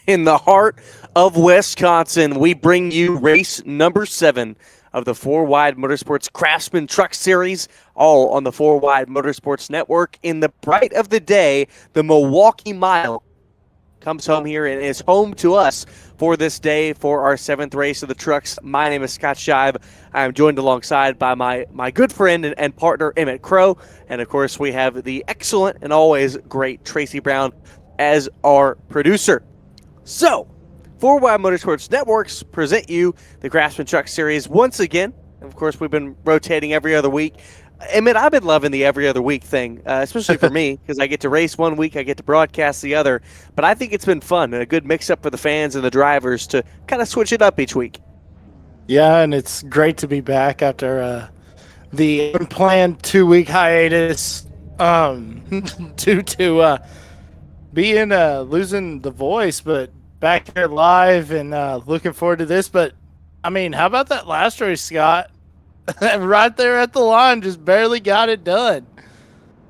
In the heart of Wisconsin, we bring you race number 7 of the 4Wide Motorsports Craftsman Truck Series, all on the 4Wide Motorsports Network. In the bright of the day, the Milwaukee Mile comes home here and is home to us for this day for our 7th race of the trucks. My name is Scott Scheib. I am joined alongside by my good friend and partner, Emmett Crow. And, of course, we have the excellent and always great Tracy Brown as our producer. So, 4Wide Motorsports Networks present you the Craftsman Truck Series once again. Of course, we've been rotating every other week. Emmett, I've been loving the every other week thing, especially for me, because I get to race one week, I get to broadcast the other. But I think it's been fun and a good mix-up for the fans and the drivers to kind of switch it up each week. Yeah, and it's great to be back after the unplanned 2-week hiatus due to being losing the voice, but back here live and looking forward to this. But I mean, how about that last race, Scott? Right there at the line, just barely got it done.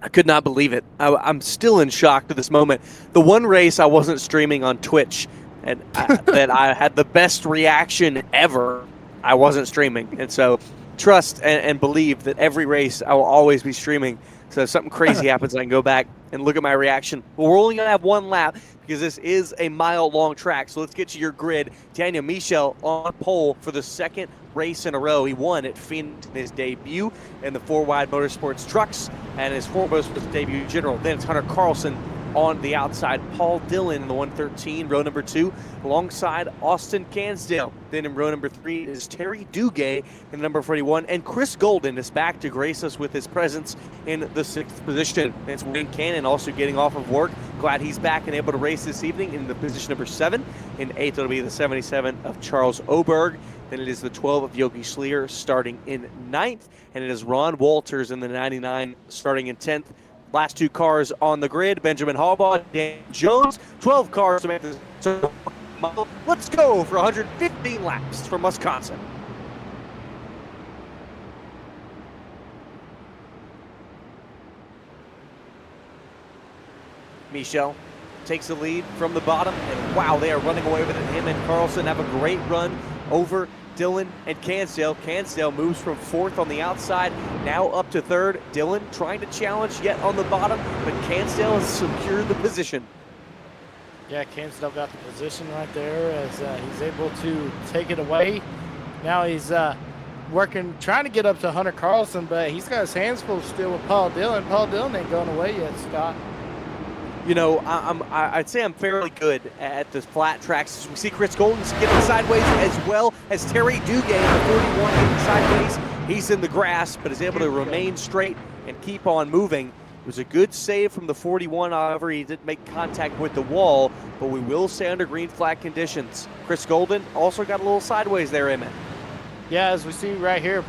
I could not believe it. I'm still in shock to this moment. The one race I wasn't streaming on Twitch and that I had the best reaction ever, I wasn't streaming. And so trust and believe that every race I will always be streaming. So if something crazy happens, I can go back and look at my reaction. But we're only going to have one lap because this is a mile-long track. So let's get to your grid. Daniel Michel on pole for the second race in a row. He won at Phoenix in his debut in the 4Wide Motorsports Trucks and his 4 Motorsports debut in general. Then it's Hunter Carlson on the outside. Paul Dillon in the 113, row number 2, alongside Austin Cansdale. Then in row number 3 is Terry Duguay in number 41. And Chris Golden is back to grace us with his presence in the 6th position. It's Wayne Cannon also getting off of work. Glad he's back and able to race this evening in the position number 7. In 8th, it'll be the 77 of Charles Oberg. Then it is the 12 of Yogi Schlier starting in 9th. And it is Ron Walters in the 99 starting in 10th. Last 2 cars on the grid, Benjamin Hallbaugh, Dan Jones, 12 cars to make this. So let's go for 115 laps from Wisconsin. Michel takes the lead from the bottom, and wow, they are running away with it. Him and Carlson have a great run over Dillon and Cansdale. Cansdale moves from 4th on the outside, now up to 3rd. Dillon trying to challenge yet on the bottom, but Cansdale has secured the position. Yeah, Cansdale got the position right there as he's able to take it away. Now he's working, trying to get up to Hunter Carlson, but he's got his hands full still with Paul Dillon. Paul Dillon ain't going away yet, Scott. You know, I'd say I'm fairly good at the flat tracks. We see Chris Golden's getting sideways as well as Terry Duguay in the 41 getting sideways. He's in the grass, but is able to remain straight and keep on moving. It was a good save from the 41, however, he didn't make contact with the wall, but we will stay under green flag conditions. Chris Golden also got a little sideways there, Emmett. Yeah, as we see right here,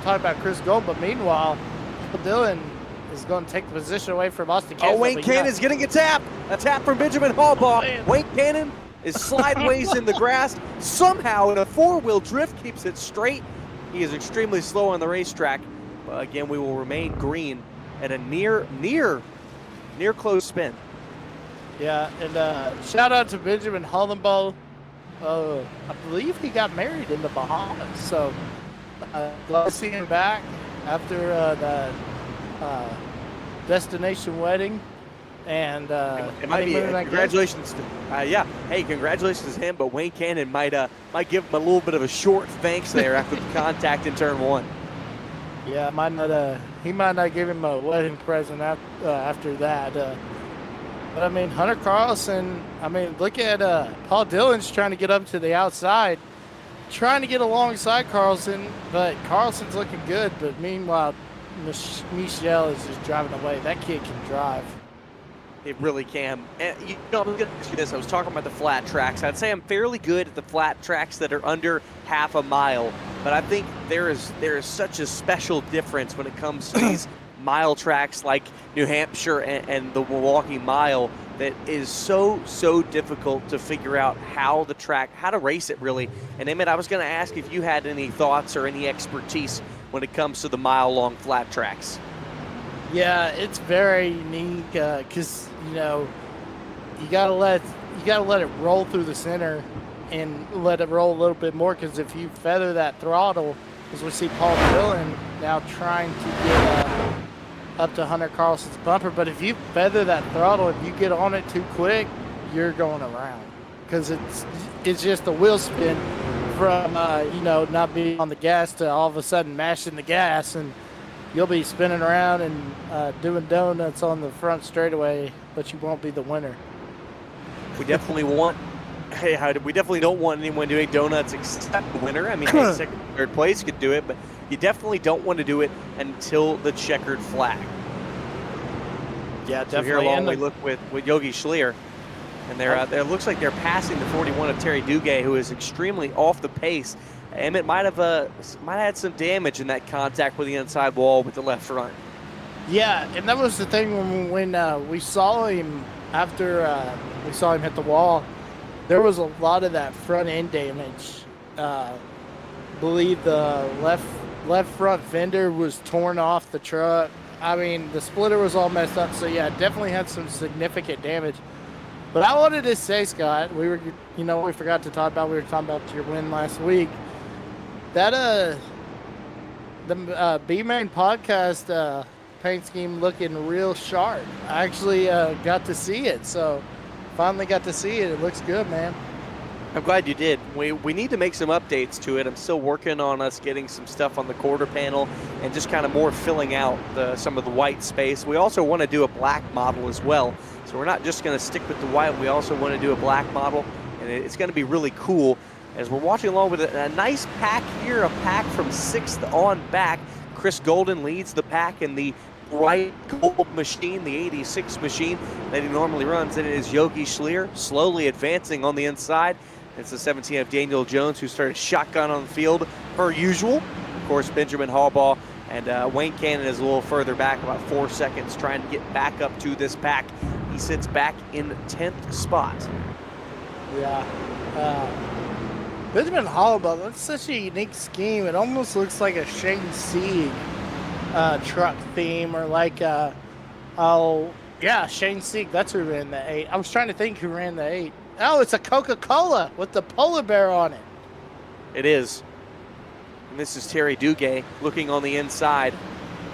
talking about Chris Golden, but meanwhile, Dillon is going to take the position away from Austin Cansdale. Oh, Wayne Cannon's getting a tap from Benjamin Hallbaugh. Wayne Cannon is sideways in the grass. Somehow, in a 4-wheel drift, keeps it straight. He is extremely slow on the racetrack. But again, we will remain green at a near close spin. Yeah, and shout out to Benjamin Hallbaugh. I believe he got married in the Bahamas, so glad to see him back after the destination wedding. And congratulations to congratulations to him, but Wayne Cannon might give him a little bit of a short thanks there after the contact in turn 1. Yeah, he might not give him a wedding present after that. But I mean, Hunter Carlson, I mean, look at Paul Dillon's trying to get up to the outside, trying to get alongside Carlson, but Carlson's looking good. But meanwhile, Michel is just driving away. That kid can drive. It really can. And, you know, I'm going to ask you this. I was talking about the flat tracks. I'd say I'm fairly good at the flat tracks that are under half a mile, but I think there is such a special difference when it comes to these mile tracks like New Hampshire and the Milwaukee Mile that is so difficult to figure out how to race it really. And Emmett, I was going to ask if you had any thoughts or any expertise when it comes to the mile-long flat tracks. Yeah, it's very unique because, you know, you got to let you got to let it roll through the center and let it roll a little bit more, because if you feather that throttle, as we see Paul Dillon now trying to get up to Hunter Carlson's bumper, but if you feather that throttle, if you get on it too quick, you're going around, because it's just the wheel spin from not being on the gas to all of a sudden mashing the gas, and you'll be spinning around and doing donuts on the front straightaway, but you won't be the winner. We definitely we definitely don't want anyone doing donuts except the winner. I mean, second, third place could do it, but you definitely don't want to do it until the checkered flag. Yeah, definitely. So here along we look with Yogi Schleer, and it looks like they're passing the 41 of Terry Duguay, who is extremely off the pace. Emmett might have had some damage in that contact with the inside wall with the left front. Yeah, and that was the thing when we saw him after we saw him hit the wall. There was a lot of that front end damage. Believe the left front fender was torn off the truck. I mean, the splitter was all messed up. So yeah, definitely had some significant damage. But I wanted to say, Scott, we forgot to talk about. We were talking about your win last week. That the B-Main podcast paint scheme looking real sharp. I actually got to see it, so finally got to see it. It looks good, man. I'm glad you did. We need to make some updates to it. I'm still working on us getting some stuff on the quarter panel and just kind of more filling out some of the white space. We also want to do a black model as well. So we're not just going to stick with the white. We also want to do a black model, and it's going to be really cool. As we're watching along with a nice pack here, a pack from 6th on back. Chris Golden leads the pack in the bright gold machine, the 86 machine that he normally runs, and it is Yogi Schleer slowly advancing on the inside. It's the 17 of Daniel Jones, who started shotgun on the field per usual. Of course, Benjamin Hallbaugh and Wayne Cannon is a little further back, about 4 seconds, trying to get back up to this pack. He sits back in 10th spot. Yeah. Benjamin Hallbaugh, that's such a unique scheme. It almost looks like a Shane Sieg truck theme, or like Shane Sieg. That's who ran the 8. I was trying to think who ran the 8. Oh, it's a Coca-Cola with the polar bear on it. It is. And this is Terry Duguay looking on the inside.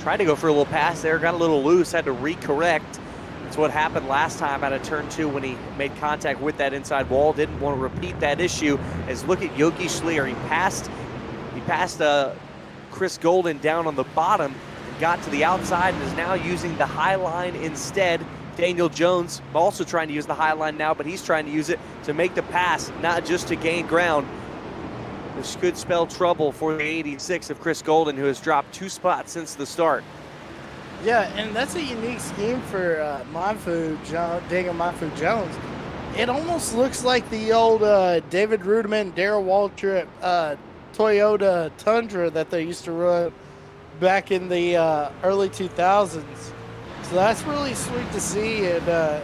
Tried to go for a little pass there, got a little loose, had to recorrect. That's what happened last time out of turn 2 when he made contact with that inside wall. Didn't want to repeat that issue. As look at Yogi Schleer. He passed Chris Golden down on the bottom and got to the outside and is now using the high line instead. Daniel Jones also trying to use the high line now, but he's trying to use it to make the pass, not just to gain ground. This could spell trouble for the 86 of Chris Golden, who has dropped 2 spots since the start. Yeah, and that's a unique scheme for Daniel Monfu Jones. It almost looks like the old David Rudiman, Darrell Waltrip Toyota Tundra that they used to run back in the early 2000s. So that's really sweet to see, and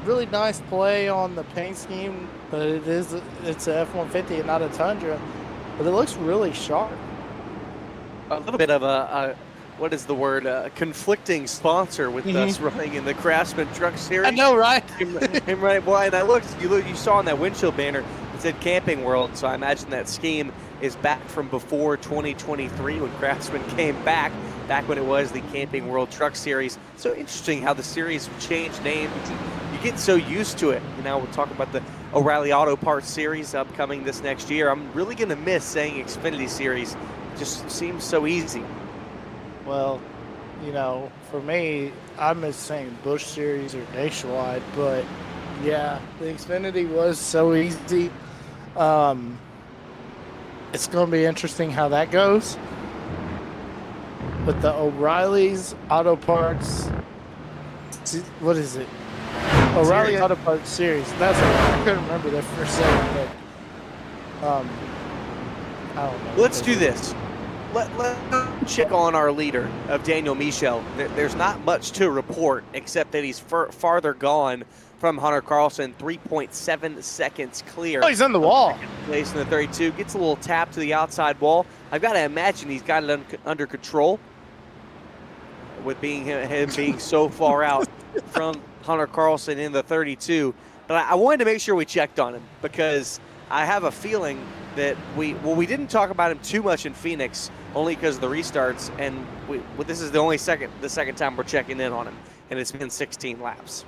really nice play on the paint scheme. But it's a F-150 and not a Tundra. But it looks really sharp. A little bit of a what is the word? Conflicting sponsor with us running in the Craftsman Truck Series. I know, right? Right. Well, and I looked. You saw on that windshield banner it said Camping World. So I imagine that scheme is back from before 2023 when Craftsman came back when it was the Camping World Truck Series. So interesting how the series changed names. You get so used to it. We'll talk about the O'Reilly Auto Parts Series upcoming this next year. I'm really going to miss saying Xfinity Series. It just seems so easy. Well, for me, I miss saying Busch Series or Nationwide, but yeah, the Xfinity was so easy. It's going to be interesting how that goes. But the O'Reilly's Auto Parts, what is it? O'Reilly Auto Parts Series. That's what I couldn't remember that for a second, but I don't know. Let's do this. Let's check on our leader of Daniel Michel. There's not much to report except that he's farther gone from Hunter Carlson, 3.7 seconds clear. Oh, he's on the wall. Place in the 32. Gets a little tap to the outside wall. I've got to imagine he's got it under control with him being so far out from Hunter Carlson in the 32. But I wanted to make sure we checked on him because I have a feeling that we didn't talk about him too much in Phoenix, only because of the restarts, and this is the second time we're checking in on him, and it's been 16 laps.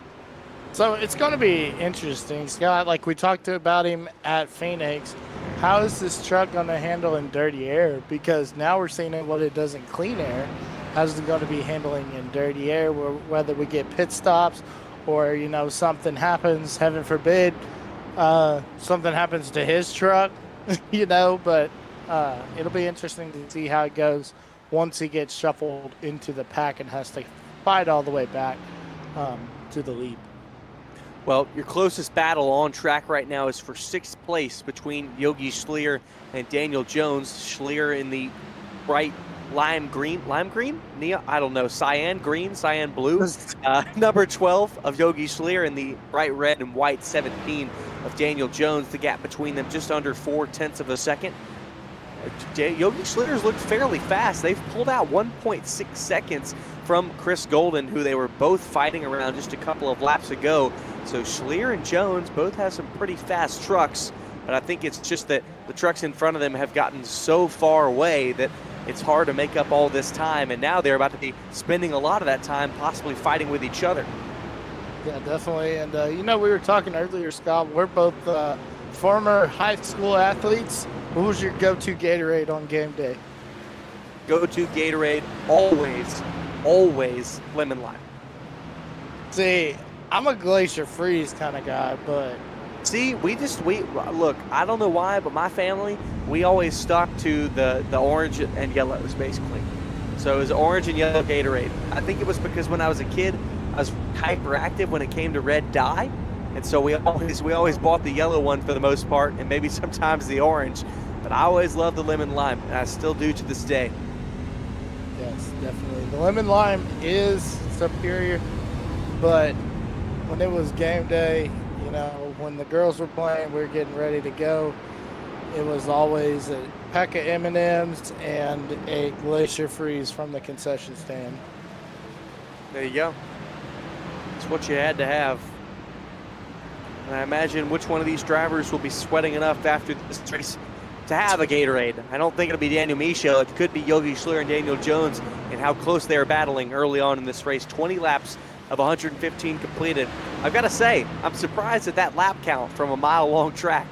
So it's going to be interesting, Scott. Like we talked about him at Phoenix, how is this truck going to handle in dirty air? Because now we're seeing what it does in clean air. How's it going to be handling in dirty air? Whether we get pit stops or something happens, heaven forbid, something happens to his truck, But it'll be interesting to see how it goes once he gets shuffled into the pack and has to fight all the way back to the lead. Well, your closest battle on track right now is for 6th place between Yogi Schleer and Daniel Jones. Schleer in the bright lime green, I don't know, cyan blue. Number 12 of Yogi Schleer in the bright red and white 17 of Daniel Jones. The gap between them just under 0.4 of a second. Yogi Schleer's looked fairly fast. They've pulled out 1.6 seconds from Chris Golden, who they were both fighting around just a couple of laps ago. So Schleer and Jones both have some pretty fast trucks, but I think it's just that the trucks in front of them have gotten so far away that it's hard to make up all this time, and now they're about to be spending a lot of that time possibly fighting with each other. Yeah, definitely. And, we were talking earlier, Scott, we're both former high school athletes. What was your go-to Gatorade on game day? Go-to Gatorade, always lemon lime. See, I'm a Glacier Freeze kind of guy, but... See, look, I don't know why, but my family, we always stuck to the orange and yellows, basically. So it was orange and yellow Gatorade. I think it was because when I was a kid, I was hyperactive when it came to red dye. And so we always bought the yellow one for the most part, and maybe sometimes the orange. But I always loved the lemon lime, and I still do to this day. Yes, definitely. The lemon lime is superior, but when it was game day, when the girls were playing, we were getting ready to go, it was always a pack of M&Ms and a Glacier Freeze from the concession stand. There you go. It's what you had to have. And I imagine which one of these drivers will be sweating enough after this race to have a Gatorade. I don't think it'll be Daniel Michaud. It could be Yogi Schleer and Daniel Jones, and how close they are battling early on in this race. 20 laps of 115 completed. I've got to say, I'm surprised at that lap count from a mile-long track.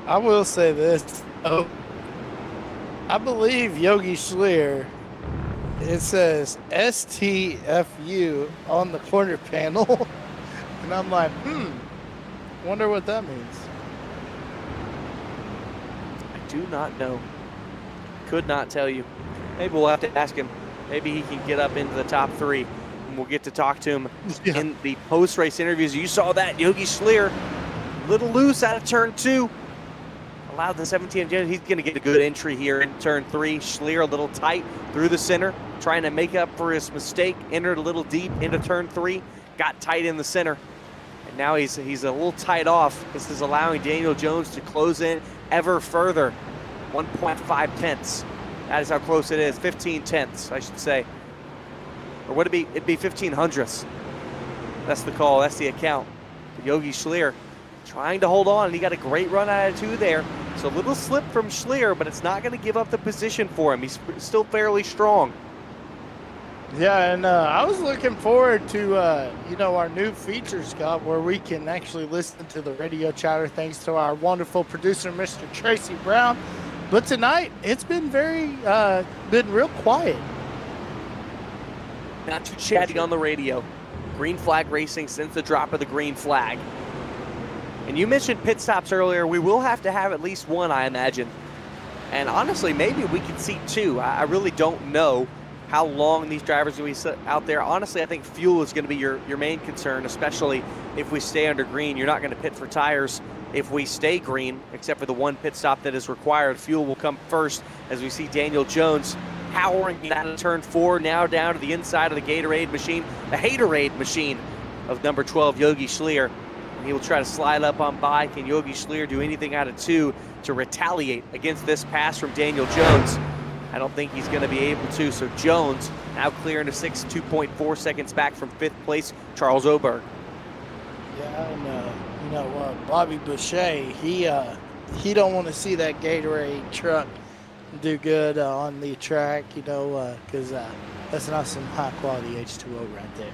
I will say this. I believe Yogi Schleer, it says STFU on the corner panel. And I'm like, wonder what that means. I do not know. Could not tell you. Maybe we'll have to ask him. Maybe he can get up into the top 3. And we'll get to talk to him in the post-race interviews. You saw that. Yogi Schleer, a little loose out of turn 2. Allowed the 17. He's going to get a good entry here in turn 3. Schleer a little tight through the center, trying to make up for his mistake. Entered a little deep into turn 3. Got tight in the center. And now he's a little tight off. This is allowing Daniel Jones to close in ever further. 1.5 tenths. That is how close it is. 15 tenths, I should say. Or would it be? It'd be 15 hundredths. That's the call. That's the account. Yogi Schleer trying to hold on, and he got a great run out of 2 there. So a little slip from Schleer, but it's not going to give up the position for him. He's still fairly strong. Yeah, and I was looking forward to, our new feature, Scott, where we can actually listen to the radio chatter thanks to our wonderful producer, Mr. Tracy Brown. But tonight, it's been been real quiet. Not too chatty on the radio. Green flag racing since the drop of the green flag. And you mentioned pit stops earlier. We will have to have at least one, I imagine. And honestly, maybe we could see 2. I really don't know how long these drivers will be out there. Honestly, I think fuel is going to be your main concern, especially if we stay under green. You're not going to pit for tires if we stay green, except for the one pit stop that is required. Fuel will come first as we see Daniel Jones powering out of turn 4, now down to the inside of the Gatorade machine, the Haterade machine of number 12, Yogi Schleer. And he will try to slide up on by. Can Yogi Schleer do anything out of 2 to retaliate against this pass from Daniel Jones? I don't think he's going to be able to. So Jones now clear into 6th, 2.4 seconds back from 5th place, Charles Oberg. Yeah, and Bobby Boucher, he don't want to see that Gatorade truck do good on the track, because that's not some high quality H2O right there.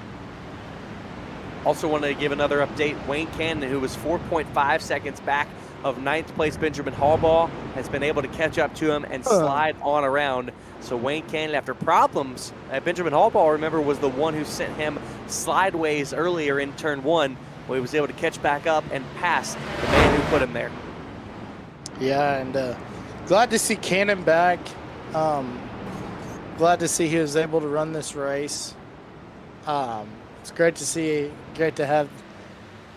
Also wanted to give another update. Wayne Cannon, who was 4.5 seconds back of 9th place Benjamin Hallbaugh, has been able to catch up to him and slide on around. So Wayne Cannon, after problems, Benjamin Hallbaugh, remember, was the one who sent him sideways earlier in turn 1. Well, he was able to catch back up and pass the man who put him there. Yeah, and glad to see Cannon back. Glad to see he was able to run this race. It's great to have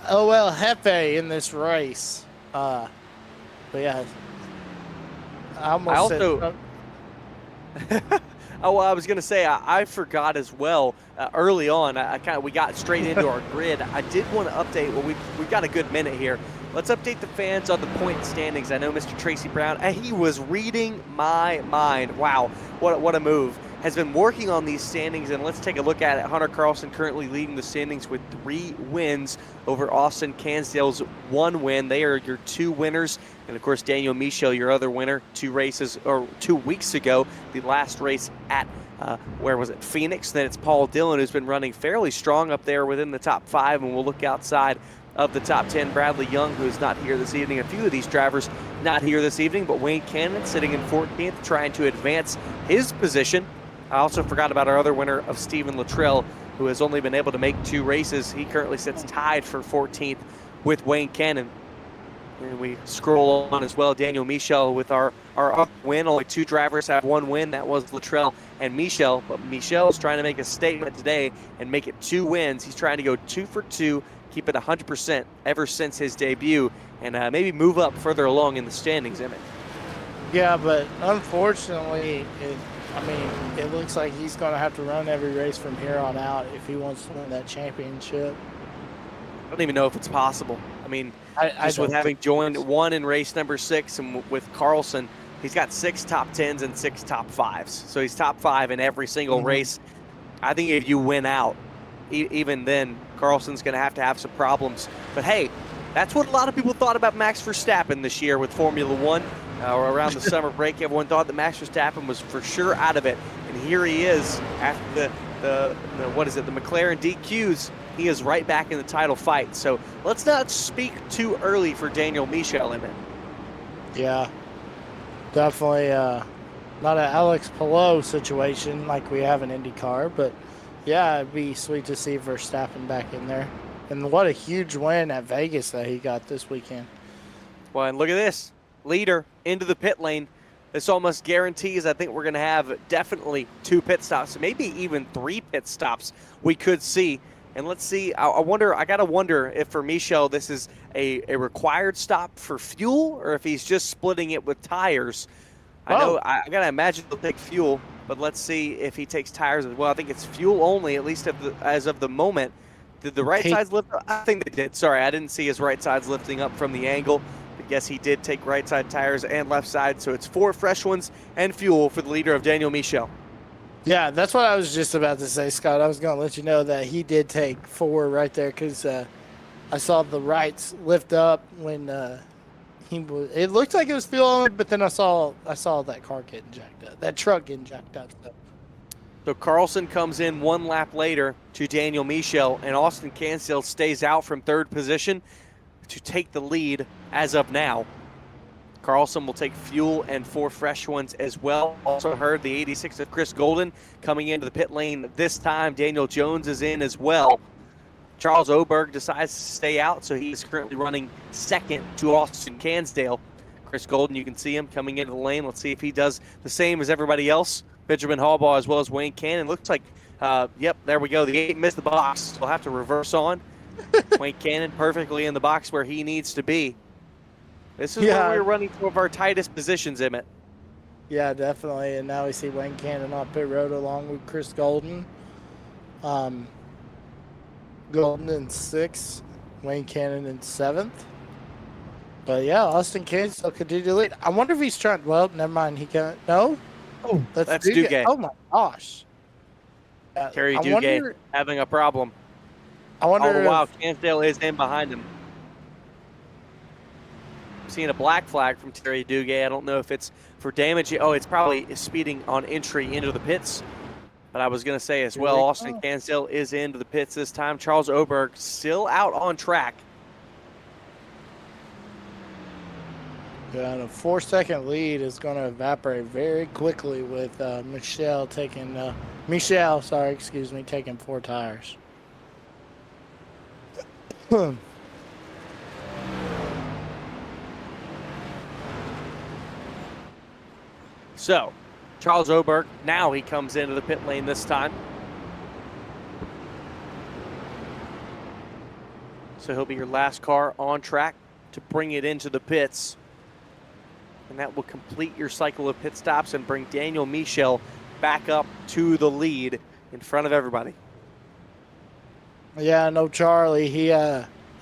OL Jefe in this race. But yeah, I was going to say, I forgot as well early on. We got straight into our grid. I did want to update. Well, we've got a good minute here. Let's update the fans on the point standings. I know Mr. Tracy Brown, he was reading my mind. Wow, what a move. Has been working on these standings, and let's take a look at it. Hunter Carlson currently leading the standings with 3 wins over Austin Cansdale's 1 win. They are your 2 winners. And of course, Daniel Michel, your other winner, 2 weeks ago, the last race at where was it? Phoenix. Then it's Paul Dillon, who's been running fairly strong up there within the top 5, and we'll look outside of the top 10. Bradley Young, who is not here this evening. A few of these drivers not here this evening, but Wayne Cannon sitting in 14th, trying to advance his position. I also forgot about our other winner of Stephen Luttrell, who has only been able to make 2 races. He currently sits tied for 14th with Wayne Cannon. And we scroll on as well. Daniel Michel with our win. Only 2 drivers have 1 win. That was Luttrell and Michel. But Michel is trying to make a statement today and make it 2 wins. He's trying to go 2 for 2, keep it 100% ever since his debut, and maybe move up further along in the standings, Emmett. Yeah, but unfortunately, it looks like he's going to have to run every race from here on out if he wants to win that championship. I don't even know if it's possible. With having joined 1 in race number 6, and with Carlson, he's got 6 top 10s and 6 top 5s. So he's top 5 in every single race. I think if you win out, even then, Carlson's going to have some problems. But hey, that's what a lot of people thought about Max Verstappen this year with Formula 1. Around the summer break, everyone thought that Max Verstappen was for sure out of it. And here he is after the McLaren DQs. He is right back in the title fight. So let's not speak too early for Daniel Michel, Emmett. Yeah, definitely not an Alex Palou situation like we have in IndyCar, but yeah, it'd be sweet to see Verstappen back in there. And what a huge win at Vegas that he got this weekend. Well, and look at this. Leader into the pit lane. This almost guarantees I think we're going to have definitely 2 pit stops, maybe even 3 pit stops we could see. And let's see, I got to wonder if for Michel this is a required stop for fuel or if he's just splitting it with tires. I got to imagine he'll take fuel, but let's see if he takes tires as well. I think it's fuel only, at least as of the moment. Did the right sides lift up? I think they did. Sorry, I didn't see his right sides lifting up from the angle. Yes, he did take right side tires and left side, so it's 4 fresh ones and fuel for the leader of Daniel Michel. Yeah, that's what I was just about to say, Scott. I was going to let you know that he did take 4 right there because I saw the rights lift up when he was. It looked like it was fuel, but then I saw that car getting jacked up, that truck getting jacked up. So Carlson comes in 1 lap later to Daniel Michel, and Austin Cansdale stays out from 3rd position to take the lead as of now. Carlson will take fuel and 4 fresh ones as well. Also heard the 86 of Chris Golden coming into the pit lane this time. Daniel Jones is in as well. Charles Oberg decides to stay out, so he is currently running 2nd to Austin Cansdale. Chris Golden, you can see him coming into the lane. Let's see if he does the same as everybody else. Benjamin Hallbaugh as well as Wayne Cannon. Looks like, yep, there we go. The 8 missed the box. We'll have to reverse on. Wayne Cannon perfectly in the box where he needs to be. This is where we're running 2 of our tightest positions, Emmett. Yeah, definitely. And now we see Wayne Cannon on pit road along with Chris Golden. Golden in 6th, Wayne Cannon in 7th. But yeah, Austin Cansdale still continue to lead. I wonder if he's trying. Well, never mind. He can't. No. Oh, that's Duguay. Oh my gosh. Terry Duguay having a problem. I wonder Oh, wow. if Cansdale is in behind him. Seeing a black flag from Terry Duguay. I don't know if it's for damage. Oh, it's probably speeding on entry into the pits. But I was going to say as well, Austin Cansdale is into the pits this time. Charles Oberg still out on track. Yeah, and a 4-second lead is going to evaporate very quickly with Michelle taking taking 4 tires. So, Charles Oberg, now he comes into the pit lane this time. So he'll be your last car on track to bring it into the pits. And that will complete your cycle of pit stops and bring Daniel Michel back up to the lead in front of everybody. Yeah, I know Charlie.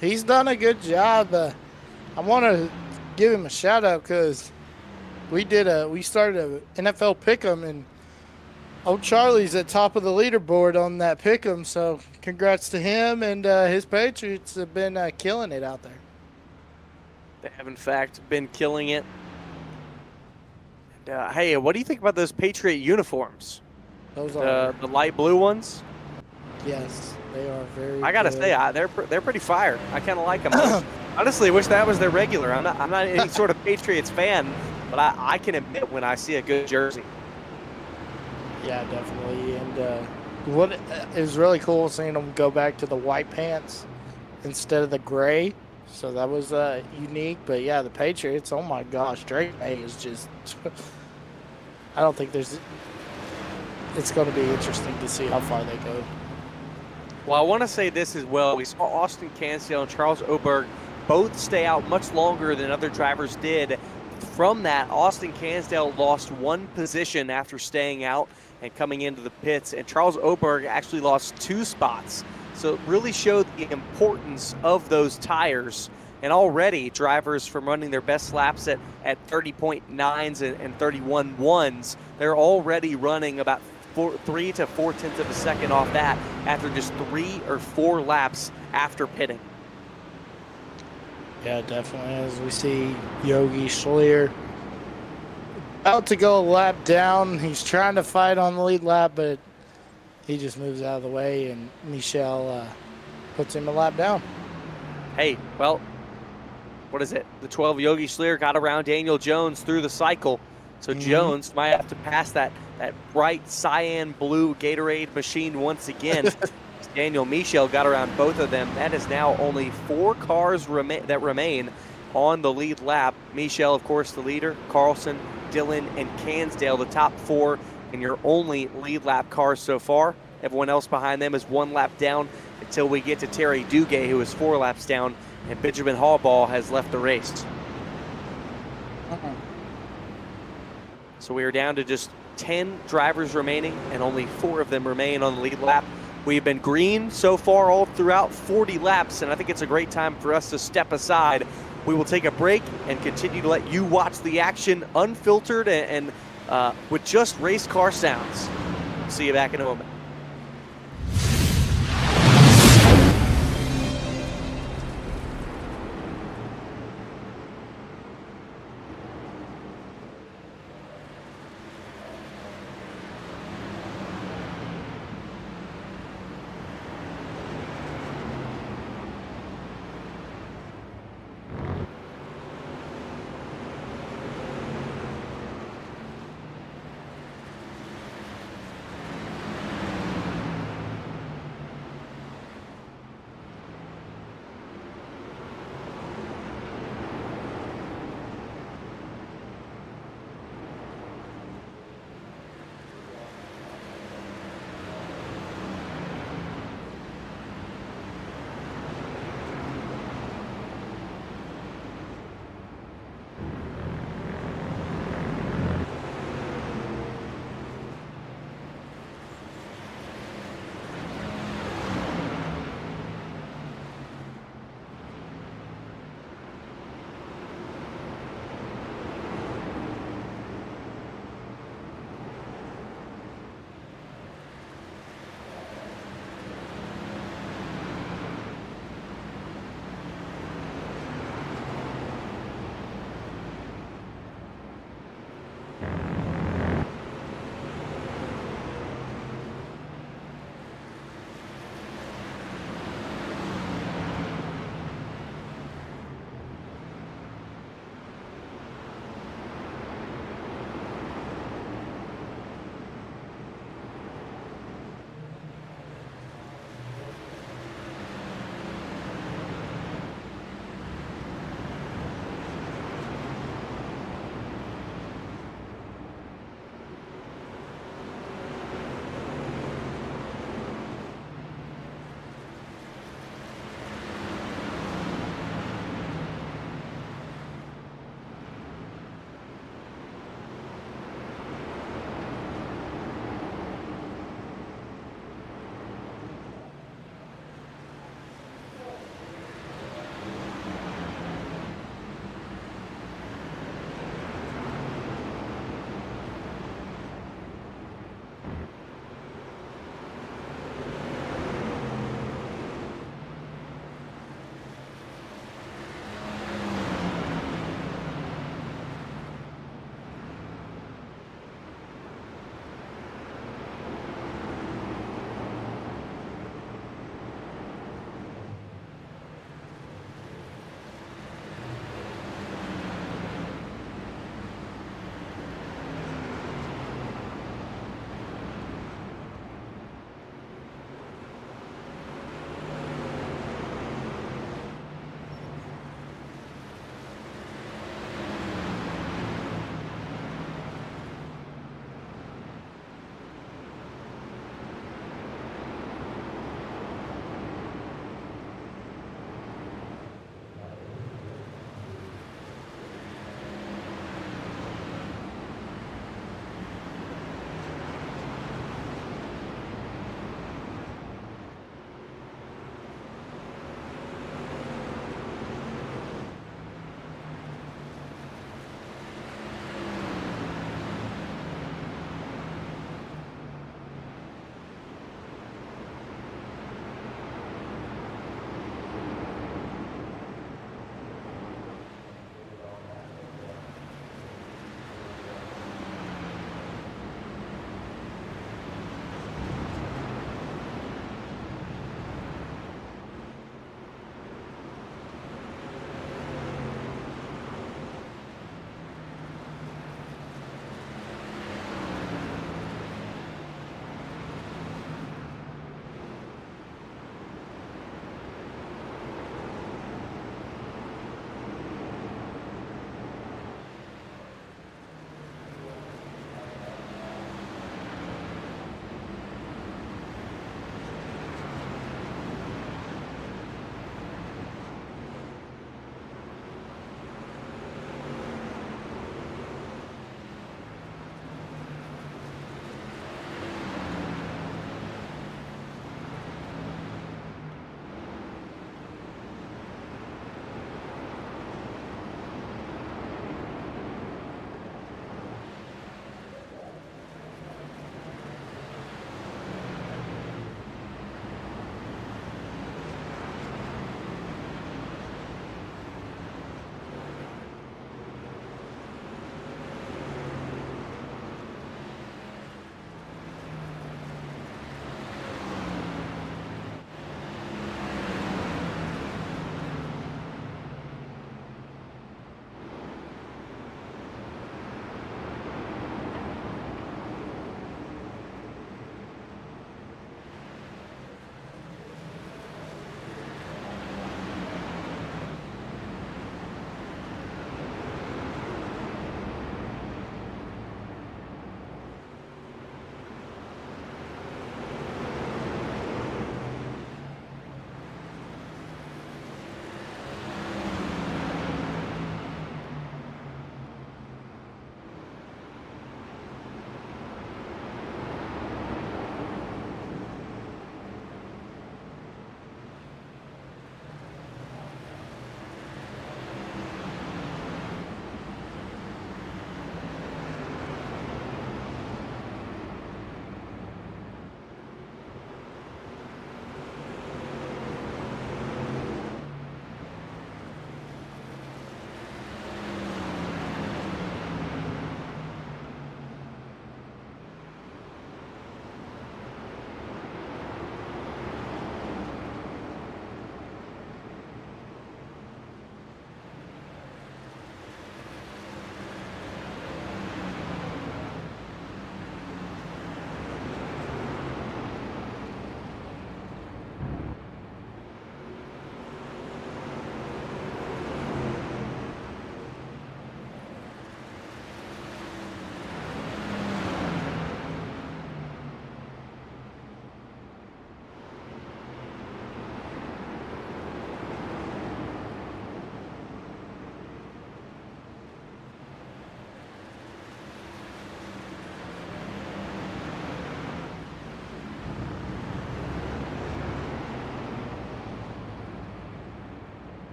He's done a good job. I want to give him a shout out because we started a NFL pick'em, and old Charlie's at top of the leaderboard on that pick'em. So congrats to him, and his Patriots have been killing it out there. They have in fact been killing it. And, hey, what do you think about those Patriot uniforms? Those are the light blue ones. Yes, they are very. I gotta good. say, they're pretty fire. I kind of like them. Honestly, wish that was their regular. I'm not any sort of Patriots fan, but I can admit when I see a good jersey. Yeah, definitely. And what is really cool seeing them go back to the white pants instead of the gray. So that was unique. But yeah, the Patriots. Oh my gosh, Drake May is just. I don't think there's. It's going to be interesting to see how far they go. Well, I want to say this as well. We saw Austin Cansdale and Charles Oberg both stay out much longer than other drivers did. From that, Austin Cansdale lost 1 position after staying out and coming into the pits, and Charles Oberg actually lost 2 spots. So it really showed the importance of those tires. And already, drivers from running their best laps at 30.9s and 31.1s, they're already running about 3 to 4/10 of a second off that after just 3 or 4 laps after pitting. Yeah, definitely. As we see Yogi Schleer about to go a lap down. He's trying to fight on the lead lap, but he just moves out of the way, and Michel puts him a lap down. Hey, well, what is it? The 12 Yogi Schleer got around Daniel Jones through the cycle. So Jones might have to pass that bright cyan blue Gatorade machine once again. Daniel Michel got around both of them. That is now only 4 cars that remain on the lead lap. Michel, of course, the leader. Carlson, Dillon, and Cansdale, the top 4, and your only lead lap cars so far. Everyone else behind them is 1 lap down until we get to Terry Duguay, who is 4 laps down, and Benjamin Hallball has left the race. So we are down to just 10 drivers remaining, and only 4 of them remain on the lead lap. We've been green so far all throughout 40 laps, and I think it's a great time for us to step aside. We will take a break and continue to let you watch the action unfiltered and with just race car sounds. See you back in a moment.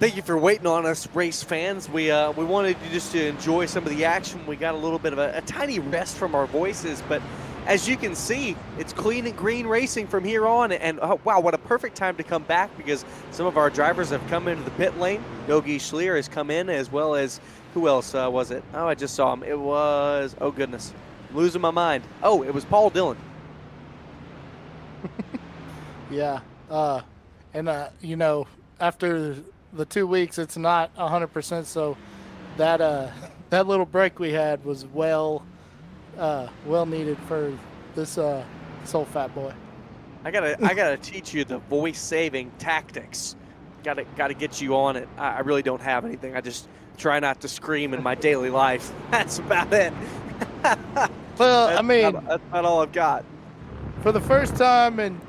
Thank you for waiting on us, race fans. We wanted you just to enjoy some of the action. We got a little bit of a tiny rest from our voices, but as you can see, it's clean and green racing from here on. And wow, what a perfect time to come back, because some of our drivers have come into the pit lane. Yogi Schlier has come in, as well as, who else was it? Oh, I just saw him. It was, oh goodness, I'm losing my mind. Oh, it was Paul Dillon. Yeah. You know, after the 2 weeks, it's not 100%. So that little break we had was well needed for this old fat boy. I gotta teach you the voice saving tactics. Gotta get you on it. I really don't have anything. I just try not to scream in my daily life. That's about it. Well, that's not all I've got. For the first time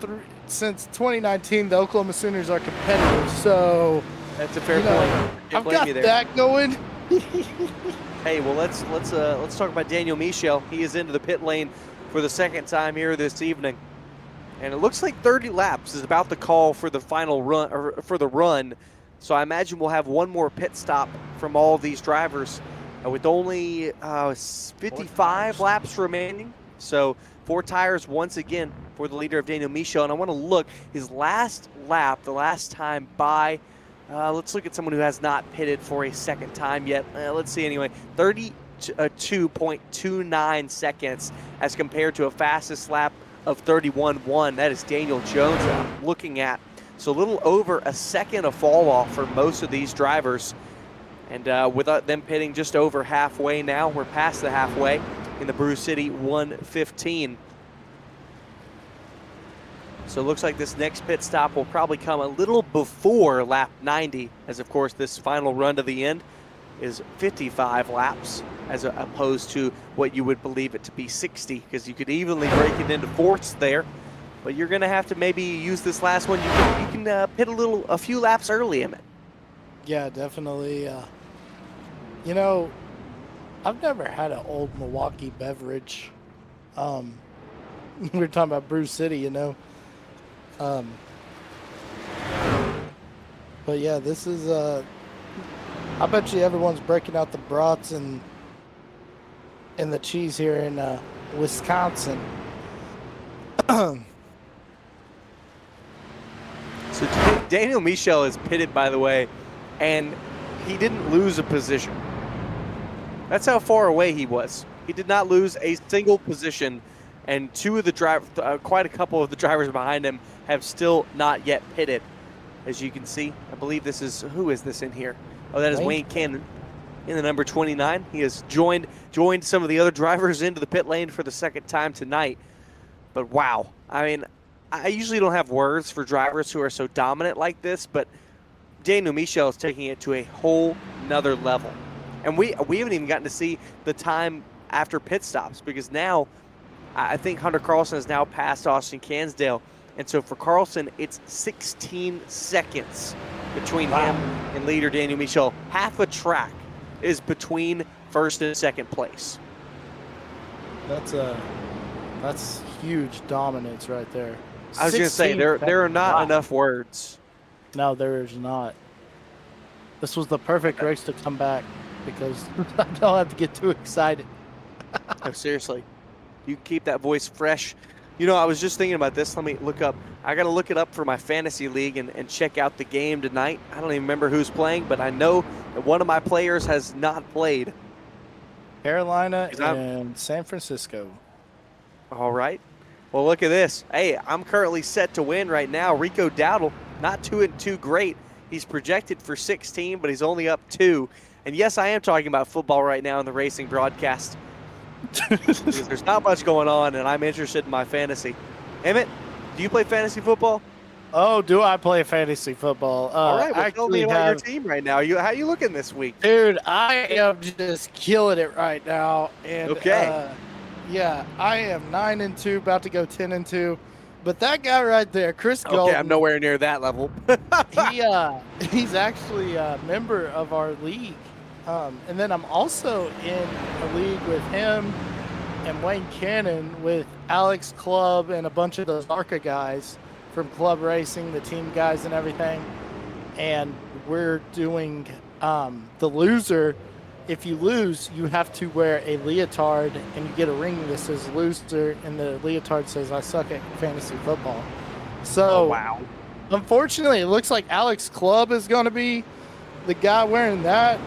since 2019, the Oklahoma Sooners are competitive. So that's a fair point. I've got that going. Hey, well, let's talk about Daniel Michel. He is into the pit lane for the second time here this evening, and it looks like 30 laps is about the call for the final run, or for the run. So I imagine we'll have one more pit stop from all of these drivers, with only 55 laps remaining. So 4 tires once again for the leader of Daniel Michel. And I want to look his last lap, the last time by. Let's look at someone who has not pitted for a second time yet. Let's see anyway. 32.29 seconds as compared to a fastest lap of 31.1. That is Daniel Jones that I'm looking at. So a little over a second of fall off for most of these drivers. And without them pitting just over halfway now, we're past the halfway in the Brew City 115. So it looks like this next pit stop will probably come a little before lap 90, as of course this final run to the end is 55 laps, as opposed to what you would believe it to be 60, because you could evenly break it into fourths there. But you're going to have to maybe use this last one. You can pit a few laps early, Emmett. Yeah, definitely. You know, I've never had an old Milwaukee beverage. We were talking about Brew City, you know. But yeah, this is I bet you everyone's breaking out the brats and the cheese here in Wisconsin. So Daniel Michel is pitted, by the way, and he didn't lose a position. That's how far away he was. He did not lose a single position, and quite a couple of the drivers behind him have still not yet pitted. As you can see, I believe this is, who is this in here? Oh, that is Wayne Cannon in the number 29. He has joined some of the other drivers into the pit lane for the second time tonight. But wow, I mean, I usually don't have words for drivers who are so dominant like this, but Daniel Michel is taking it to a whole nother level. And we haven't even gotten to see the time after pit stops, because now I think Hunter Carlson has now passed Austin Cansdale. And so for Carlson, it's 16 seconds between him and leader Daniel Michel. Half a track is between first and second place. That's huge dominance right there. I was going to say, there are not enough words. No, there is not. This was the perfect race to come back, because I don't have to get too excited. No, seriously. You keep that voice fresh. You know, I was just thinking about this. Let me look up. I got to look it up for my fantasy league and check out the game tonight. I don't even remember who's playing, but I know that one of my players has not played. Carolina and San Francisco. All right. Well, look at this. Hey, I'm currently set to win right now. Rico Dowdle, not 2-2 great. He's projected for 16, but he's only up 2. And yes, I am talking about football right now in the racing broadcast. There's not much going on, and I'm interested in my fantasy. Emmett, do you play fantasy football? Oh, do I play fantasy football? All right, well, tell me about your team right now. How you looking this week? Dude, I am just killing it right now. And, okay. Yeah, I am 9-2, about to go 10-2. But that guy right there, Chris Golden. Okay, I'm nowhere near that level. He's actually a member of our league. And then I'm also in a league with him and Wayne Cannon, with Alex Club and a bunch of those ARCA guys from Club Racing, the team guys and everything. And we're doing the loser. If you lose, you have to wear a leotard, and you get a ring that says loser, and the leotard says, "I suck at fantasy football." So, wow. unfortunately, it looks like Alex Clubb is going to be the guy wearing that.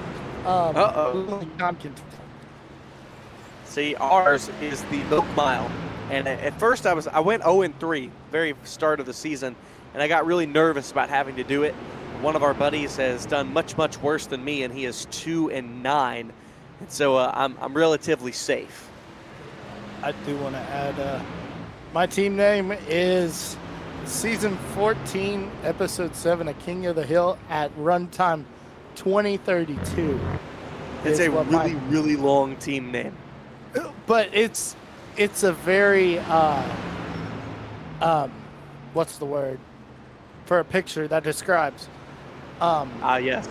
See, ours is the milk mile. And at first I went 0-3, very start of the season, and I got really nervous about having to do it. One of our buddies has done much, much worse than me, and he is 2-9. And so I'm relatively safe. I do want to add, my team name is Season 14, Episode 7 of King of the Hill at runtime 2032. It's a really, really long team name. But it's a very, what's the word? For a picture that describes. Yes.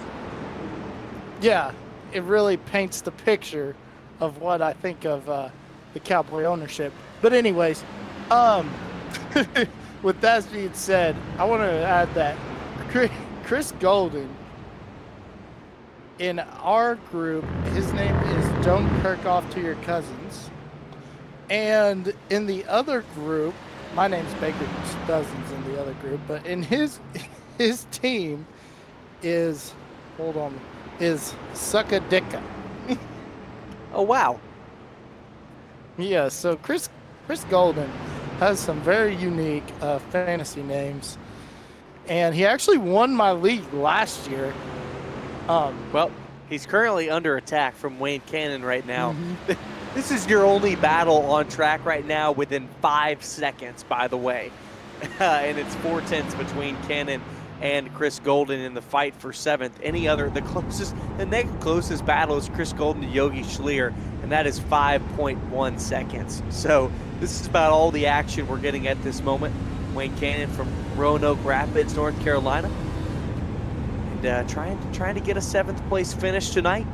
Yeah, it really paints the picture of what I think of the Cowboy ownership. But anyways, with that being said, I want to add that Chris Golden, in our group, his name is Don't Kirk Off to Your Cousins. And in the other group, my name's Baker Cousins in the other group, but in his team is Suckadicka. Oh, wow. Yeah, so Chris Golden has some very unique fantasy names, and he actually won my league last year. Well, he's currently under attack from Wayne Cannon right now. Mm-hmm. This is your only battle on track right now within 5 seconds, by the way. And it's 4/10 between Cannon and Chris Golden in the fight for 7th. The next closest battle is Chris Golden to Yogi Schleer, and that is 5.1 seconds. So this is about all the action we're getting at this moment. Wayne Cannon from Roanoke Rapids, North Carolina. And trying to get a 7th place finish tonight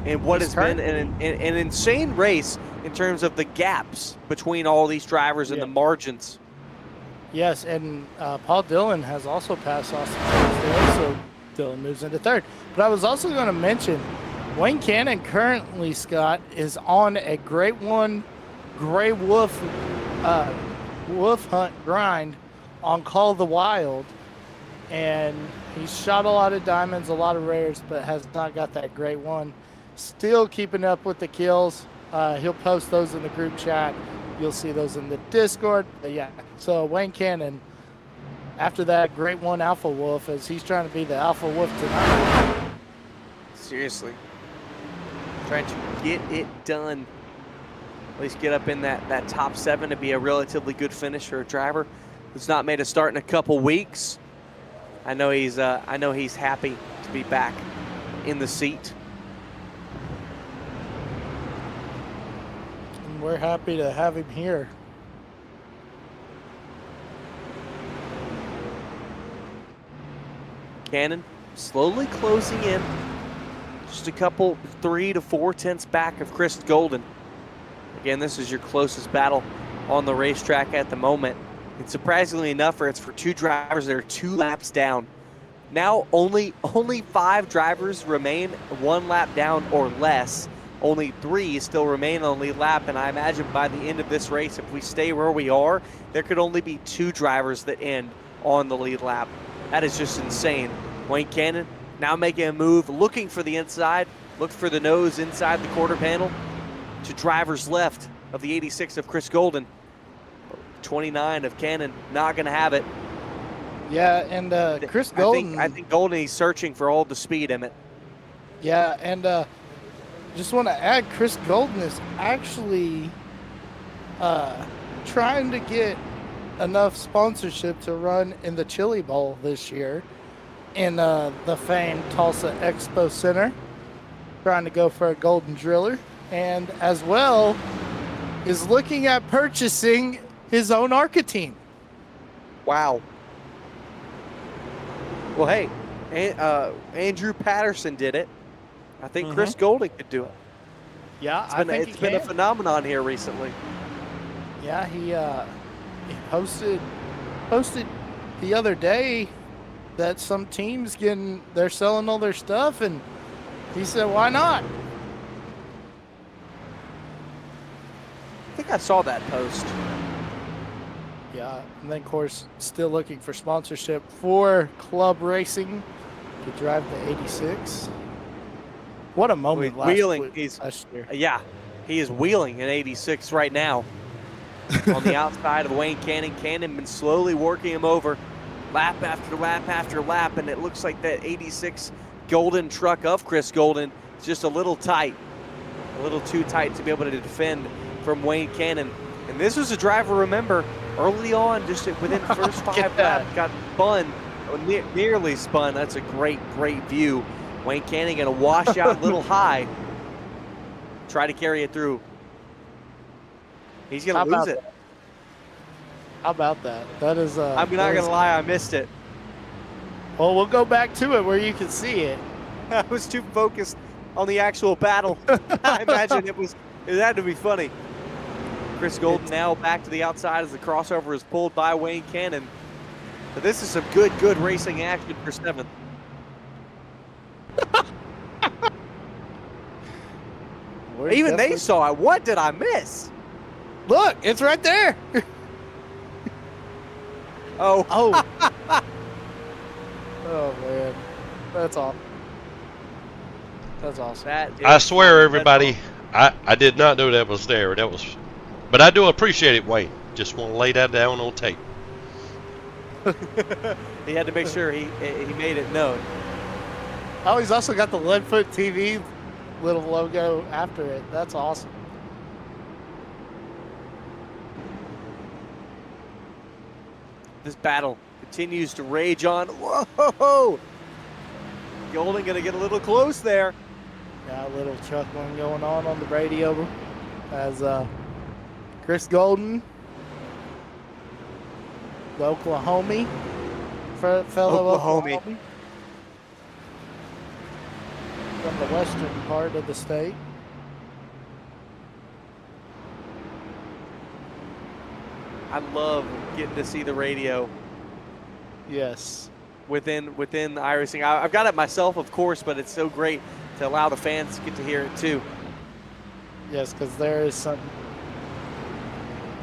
in what has been an insane race in terms of the gaps between all these drivers and the margins. Yes, and Paul Dillon has also passed Austin Jones, so Dillon moves into 3rd. But I was also going to mention Wayne Cannon currently, Scott, is on a Great One Gray Wolf hunt grind on Call of the Wild, and he's shot a lot of diamonds, a lot of rares, but has not got that Great One. Still keeping up with the kills. He'll post those in the group chat. You'll see those in the Discord. But yeah, so Wayne Cannon, after that Great One Alpha Wolf, as he's trying to be the Alpha Wolf tonight. Seriously. Trying to get it done. At least get up in that top 7 to be a relatively good finish for a driver who's not made a start in a couple weeks. I know he's happy to be back in the seat. And we're happy to have him here. Cannon slowly closing in. Just a couple 3 to 4/10 back of Chris Golden. Again, this is your closest battle on the racetrack at the moment. And surprisingly enough, it's for 2 drivers that are 2 laps down. Now only 5 drivers remain 1 lap down or less. Only 3 still remain on the lead lap, and I imagine by the end of this race, if we stay where we are, there could only be 2 drivers that end on the lead lap. That is just insane. Wayne Cannon now making a move, looking for the inside, look for the nose inside the quarter panel to drivers left of the 86 of Chris Golden. 29 of Cannon, not going to have it. Yeah, and Chris Golden. I think Golden, he's searching for all the speed, Emmett. Yeah, and just want to add, Chris Golden is actually trying to get enough sponsorship to run in the Chili Bowl this year in the famed Tulsa Expo Center. Trying to go for a Golden Driller, and as well is looking at purchasing his own ARCA team. Wow. Well, hey, Andrew Patterson did it. I think Chris Golden could do it. Yeah, it's been a phenomenon here recently. Yeah, he posted the other day that some teams they're selling all their stuff, and he said, "Why not?" I think I saw that post. Yeah, and then of course, still looking for sponsorship for club racing to drive the 86. What a moment last year. Yeah, he is wheeling in 86 right now on the outside of Wayne Cannon. Cannon been slowly working him over lap after lap after lap, and it looks like that 86 Golden truck of Chris Golden is just a little tight, a little too tight to be able to defend from Wayne Cannon. And this was a driver, remember, early on, just within the first 5 laps, got spun, nearly spun. That's a great, great view. Wayne Cannon going to wash out a little high, try to carry it through. He's going to lose it. How about that? That is. I'm not going to lie, I missed it. Well, we'll go back to it where you can see it. I was too focused on the actual battle. I imagine it had to be funny. Chris Golden now back to the outside as the crossover is pulled by Wayne Cannon. But this is some good racing action for 7th. Even they saw it. What did I miss? Look, it's right there. Oh. Oh, man. That's awesome. That's awesome. I swear, everybody, I did not know that was there. But I do appreciate it, Wayne. Just want to lay that down on tape. He had to make sure he made it known. Oh, he's also got the Leadfoot TV little logo after it. That's awesome. This battle continues to rage on. Whoa! Golden going to get a little close there. Yeah, a little chuckling going on the radio as Chris Golden, the Oklahoma, fellow Oklahoma, from the western part of the state. I love getting to see the radio. Yes. Within iRacing. I've got it myself, of course, but it's so great to allow the fans to get to hear it too. Yes, because there is some.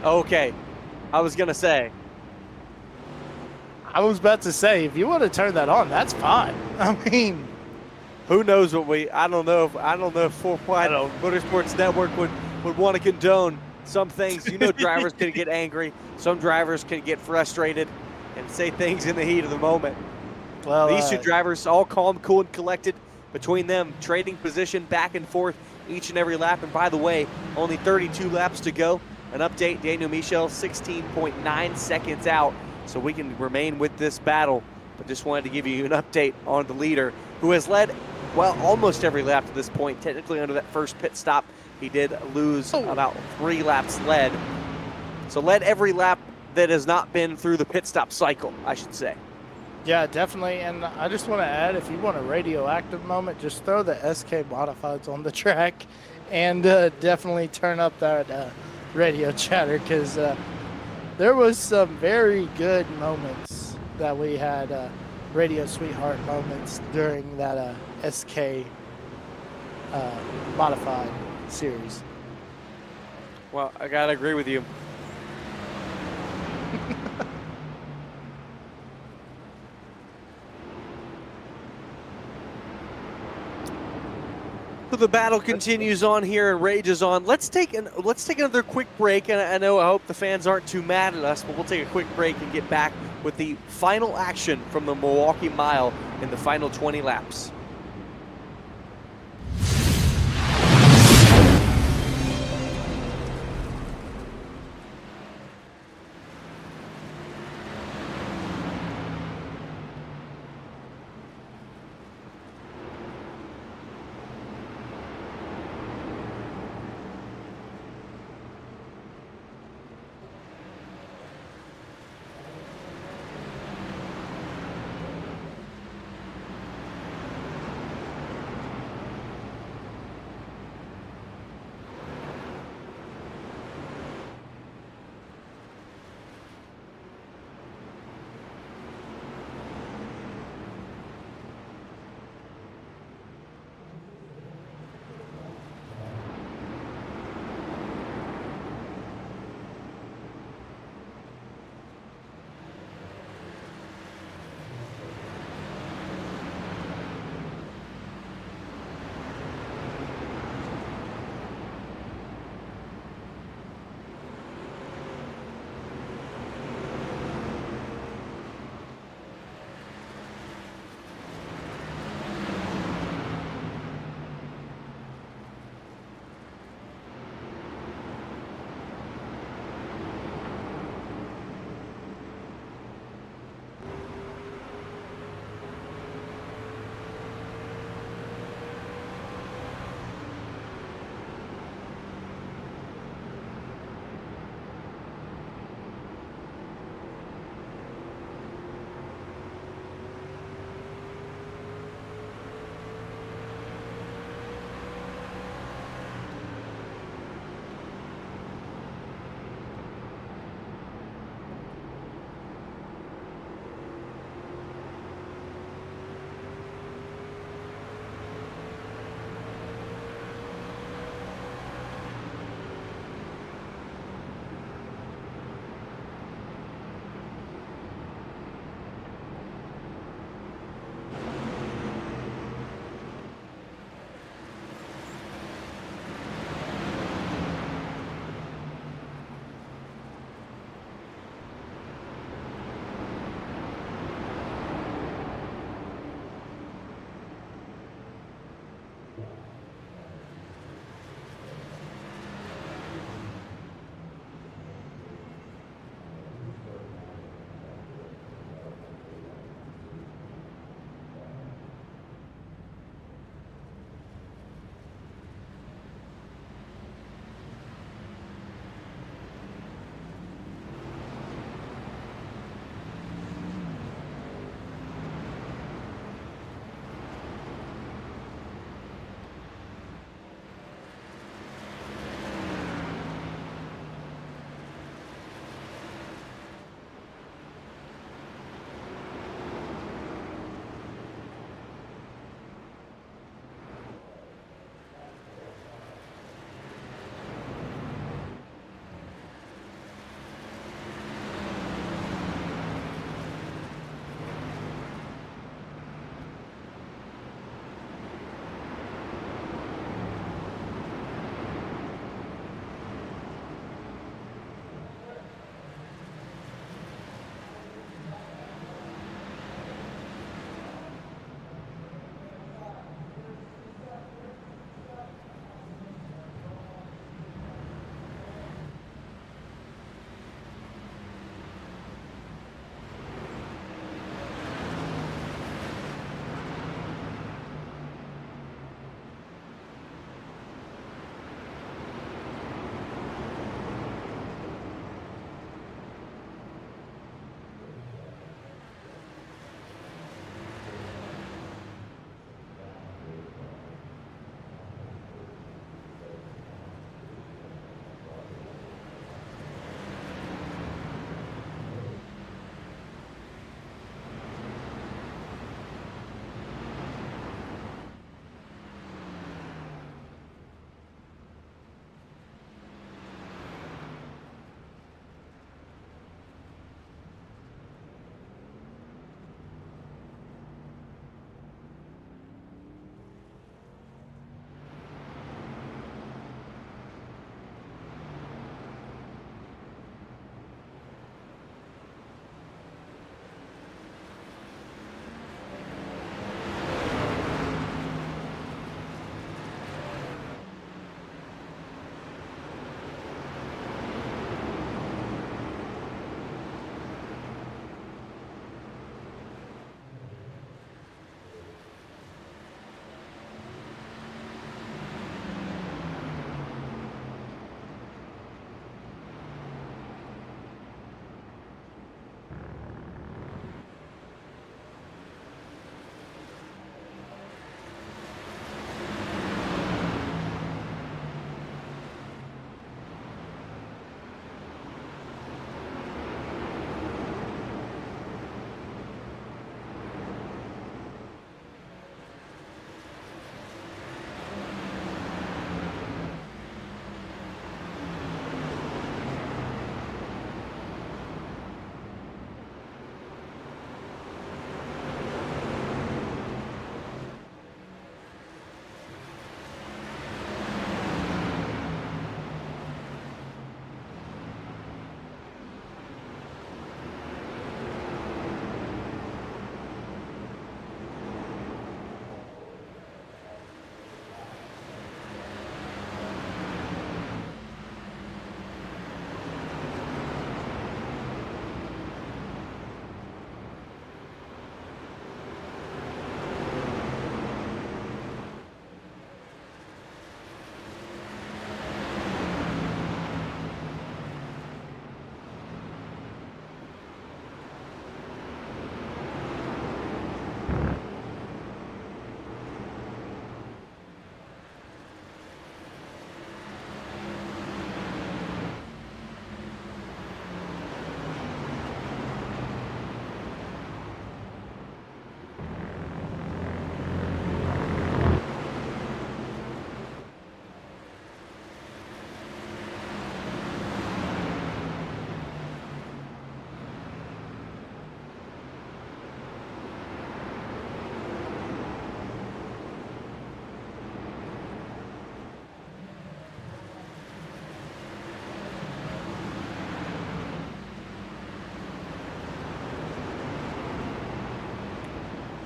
Okay. I was going to say. I was about to say, if you want to turn that on, that's fine. I mean, who knows what I don't know if 4 Wide Motorsports Network would want to condone some things. You know, drivers can get angry. Some drivers can get frustrated and say things in the heat of the moment. Well, these two drivers all calm, cool, and collected. Between them, trading position back and forth each and every lap. And by the way, only 32 laps to go. An update, Daniel Michel 16.9 seconds out, so we can remain with this battle. But just wanted to give you an update on the leader, who has led, well, almost every lap to this point. Technically, under that first pit stop, he did lose about 3 laps led. So led every lap that has not been through the pit stop cycle, I should say. Yeah, definitely. And I just want to add, if you want a radioactive moment, just throw the SK modifieds on the track and definitely turn up that radio chatter, because there was some very good moments that we had, radio sweetheart moments during that SK modified series. Well, I gotta agree with you. So the battle continues on here and rages on. Let's take another quick break, and I hope the fans aren't too mad at us, but we'll take a quick break and get back with the final action from the Milwaukee Mile in the final 20 laps.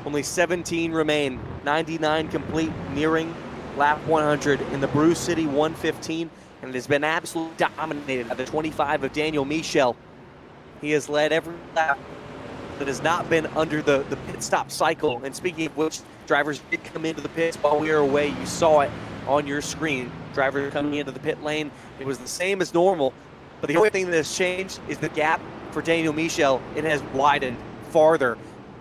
Only 17 remain. 99 complete, nearing lap 100 in the Brew City 115, and it has been absolutely dominated by the 25 of Daniel Michel. He has led every lap that has not been under the pit stop cycle. And speaking of which, drivers did come into the pits while we were away. You saw it on your screen. Drivers coming into the pit lane. It was the same as normal, but the only thing that has changed is the gap for Daniel Michel. It has widened farther.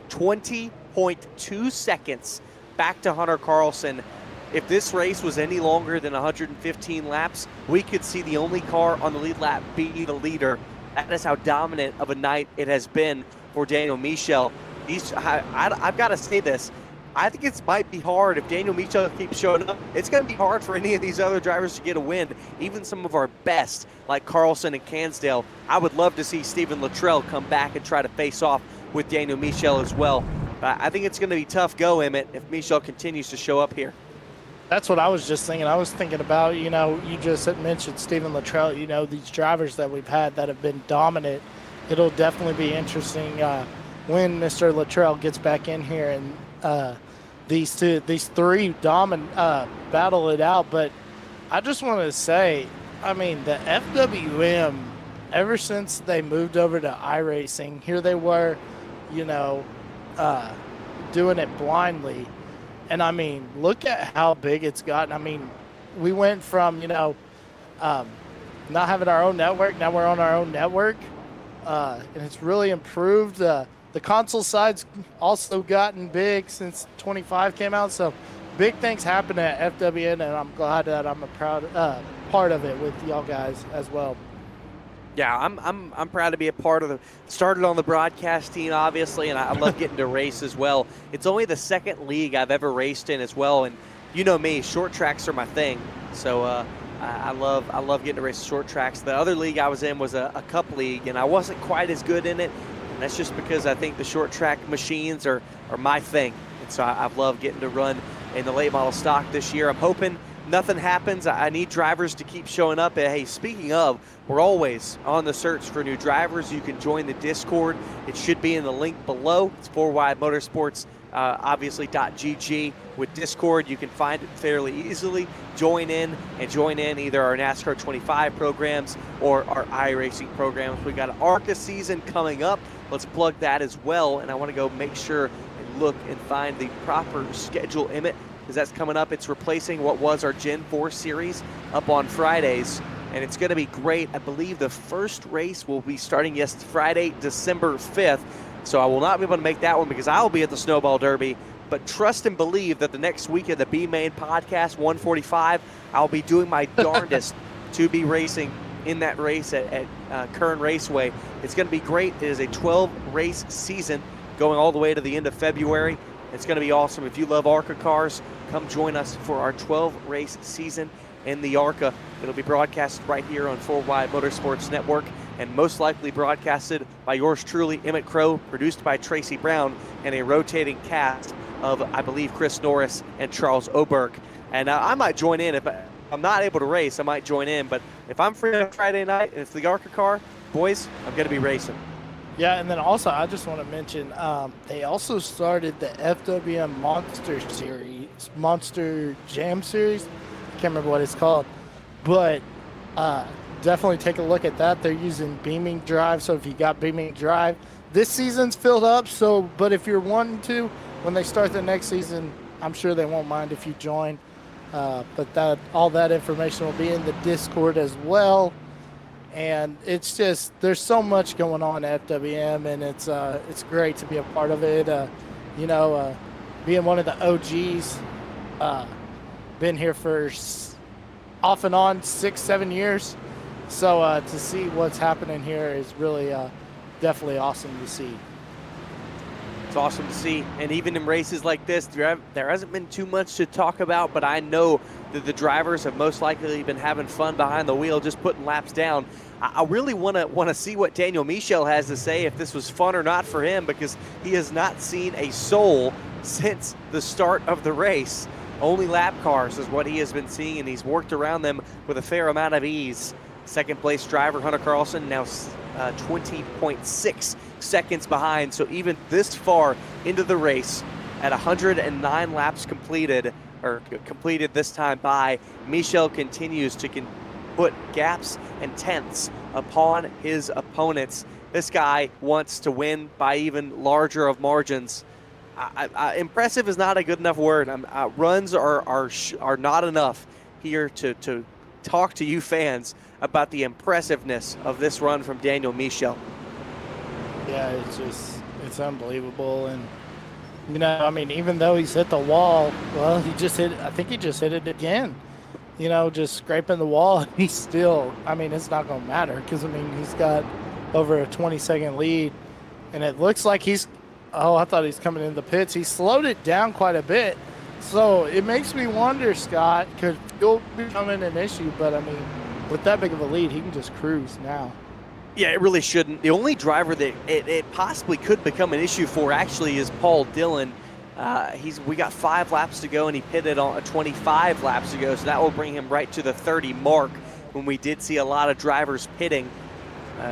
20.2 seconds back to Hunter Carlson. If this race was any longer than 115 laps, we could see the only car on the lead lap be the leader. That is how dominant of a night it has been for Daniel Michel. I've got to say this. I think it might be hard if Daniel Michel keeps showing up. It's going to be hard for any of these other drivers to get a win, even some of our best, like Carlson and Cansdale. I would love to see Stephen Luttrell come back and try to face off with Daniel Michel as well. I think it's going to be tough go, Emmett, if Michel continues to show up here. That's what I was just thinking. I was thinking about, you just had mentioned Stephen Luttrell, these drivers that we've had that have been dominant. It'll definitely be interesting when Mr. Luttrell gets back in here and these three battle it out. But I just want to say, the FWM, ever since they moved over to iRacing, here they were, doing it blindly. And look at how big it's gotten. We went from, not having our own network, now we're on our own network. And it's really improved. The console side's also gotten big since 25 came out. So big things happen at FWN, and I'm glad that I'm a proud part of it with y'all guys as well. Yeah, I'm proud to be a part of started on the broadcast team, obviously, and I love getting to race as well. It's only the second league I've ever raced in as well, and you know me, short tracks are my thing. So I love getting to race short tracks. The other league I was in was a cup league, and I wasn't quite as good in it, and that's just because I think the short track machines are my thing. And so I've loved getting to run in the late model stock this year. I'm hoping nothing happens. I need drivers to keep showing up. And hey, speaking of, we're always on the search for new drivers. You can join the Discord. It should be in the link below. It's 4Wide Motorsports, obviously .gg with Discord. You can find it fairly easily. Join in either our NASCAR 25 programs or our iRacing programs. We got an ARCA season coming up. Let's plug that as well. And I want to go make sure and look and find the proper schedule, Emmett, because that's coming up. It's replacing what was our Gen 4 series up on Fridays, and it's going to be great. I believe the first race will be starting Friday, December 5th, so I will not be able to make that one because I'll be at the Snowball Derby, but trust and believe that the next week of the B-Main Podcast 145, I'll be doing my darndest to be racing in that race at Kern Raceway. It's going to be great. It is a 12-race season going all the way to the end of February. It's going to be awesome. If you love ARCA cars, come join us for our 12-race season in the ARCA. It'll be broadcast right here on 4Wide Motorsports Network and most likely broadcasted by yours truly, Emmett Crow, produced by Tracy Brown, and a rotating cast of, I believe, Chris Norris and Charles Oberg. And I might join in. If I'm not able to race, I might join in. But if I'm free on Friday night and it's the ARCA car, boys, I'm going to be racing. Yeah, and then also I just want to mention they also started the FWM Monster Jam Series. I can't remember what it's called, but definitely take a look at that. They're using beaming drive, so if you got beaming drive, this season's filled up. So, but if you're wanting to, when they start the next season, I'm sure they won't mind if you join. But all that information will be in the Discord as well. And it's just, there's so much going on at FWM, and it's great to be a part of it. Being one of the OGs, been here for off and on 6-7 years. So to see what's happening here is really definitely awesome to see. It's awesome to see. And even in races like this, there hasn't been too much to talk about, but I know that the drivers have most likely been having fun behind the wheel, just putting laps down. I really want to see what Daniel Michel has to say, if this was fun or not for him, because he has not seen a soul since the start of the race. Only lap cars is what he has been seeing, and he's worked around them with a fair amount of ease. Second place driver Hunter Carlson now 20.6 seconds behind. So even this far into the race, at 109 laps completed this time by, Michel continues to put gaps and tenths upon his opponents. This guy wants to win by even larger of margins. Impressive is not a good enough word. Runs are not enough here to talk to you fans about the impressiveness of this run from Daniel Michel. Yeah, it's unbelievable. And, even though he's hit the wall, well, I think he just hit it again. Just scraping the wall, and he's still, it's not going to matter because, he's got over a 20-second lead, and it looks like I thought he's coming in the pits. He slowed it down quite a bit. So it makes me wonder, Scott, could fuel becoming an issue? But, with that big of a lead, he can just cruise now. Yeah, it really shouldn't. The only driver that it possibly could become an issue for actually is Paul Dillon. We got 5 laps to go, and he pitted on 25 laps ago, so that will bring him right to the 30 mark when we did see a lot of drivers pitting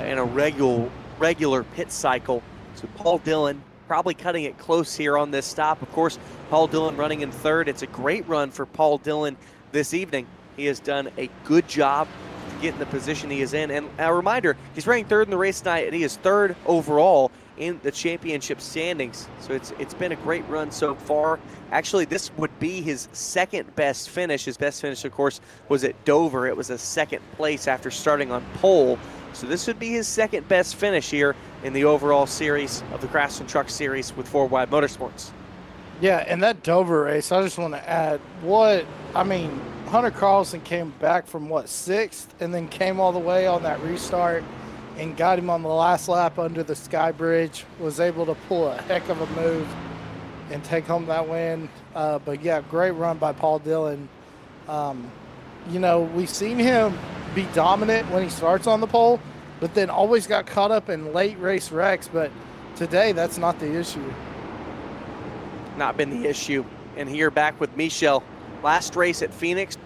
in a regular pit cycle. So Paul Dillon probably cutting it close here on this stop. Of course, Paul Dillon running in third. It's a great run for Paul Dillon this evening. He has done a good job to get in the position he is in. And a reminder, he's running third in the race tonight, and he is third overall in the championship standings. So it's been a great run so far. Actually, this would be his second best finish. His best finish, of course, was at Dover. It was a second place after starting on pole. So this would be his second best finish here in the overall series of the Craftsman Truck Series with 4Wide Motorsports. Yeah, and that Dover race, I just want to add, Hunter Carlson came back from, 6th, and then came all the way on that restart and got him on the last lap under the Sky Bridge, was able to pull a heck of a move and take home that win. But, yeah, great run by Paul Dillon. We've seen him be dominant when he starts on the pole, but then always got caught up in late race wrecks. But today, that's not the issue. Not been the issue. And here back with Michel. Last race at Phoenix,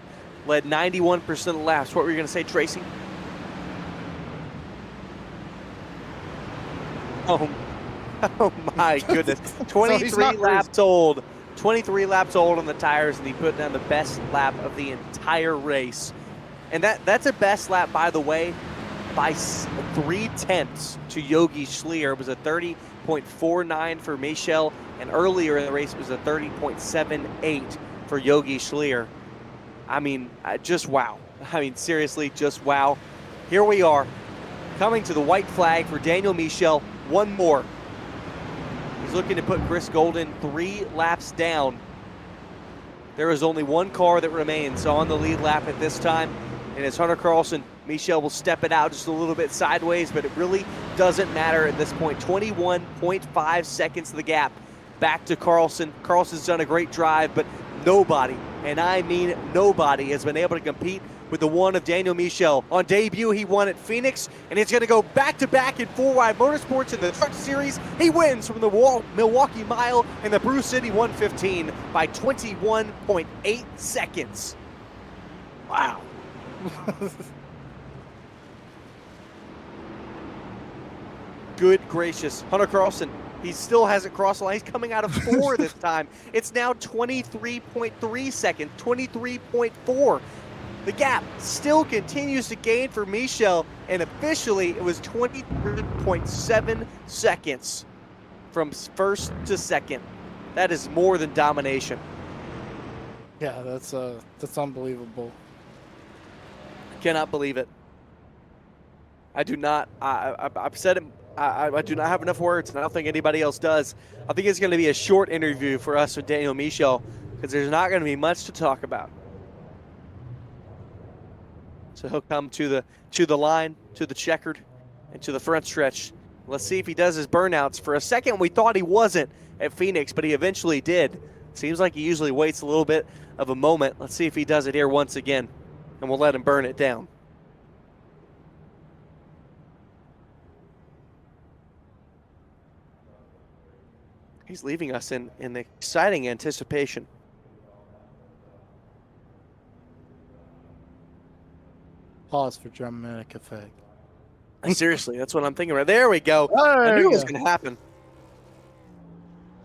led 91% of the laps. What were you going to say, Tracy? Oh my goodness. 23 laps old. 23 laps old on the tires, and he put down the best lap of the entire race. And that's a best lap, by the way, by 3/10 to Yogi Schlier. It was a 30.49 for Michel, and earlier in the race it was a 30.78 for Yogi Schlier. Just wow. Seriously, just wow. Here we are, coming to the white flag for Daniel Michel. One more. He's looking to put Chris Golden 3 laps down. There is only one car that remains on the lead lap at this time, and it's Hunter Carlson. Michel will step it out just a little bit sideways, but it really doesn't matter at this point. 21.5 seconds of the gap back to Carlson. Carlson's done a great drive, but nobody, and I mean nobody, has been able to compete with the one of Daniel Michel. On debut, he won at Phoenix, and he's going to go back-to-back in 4Wide Motorsports in the Truck Series. He wins from the Milwaukee Mile and the Brew City 115 by 21.8 seconds. Wow. Good gracious. Hunter Carlson, he still hasn't crossed the line. He's coming out of 4 this time. It's now 23.3 seconds, 23.4. The gap still continues to gain for Michel, and officially it was 23.7 seconds from first to second. That is more than domination. Yeah, that's unbelievable. I cannot believe it. I do not. I've said it. I do not have enough words, and I don't think anybody else does. I think it's going to be a short interview for us with Daniel Michel because there's not going to be much to talk about. So he'll come to the line, to the checkered, and to the front stretch. Let's see if he does his burnouts. For a second, we thought he wasn't at Phoenix, but he eventually did. Seems like he usually waits a little bit of a moment. Let's see if he does it here once again, and we'll let him burn it down. He's leaving us in exciting anticipation. Pause for dramatic effect. Seriously, that's what I'm thinking about. There we go. Oh, I knew it was going to happen.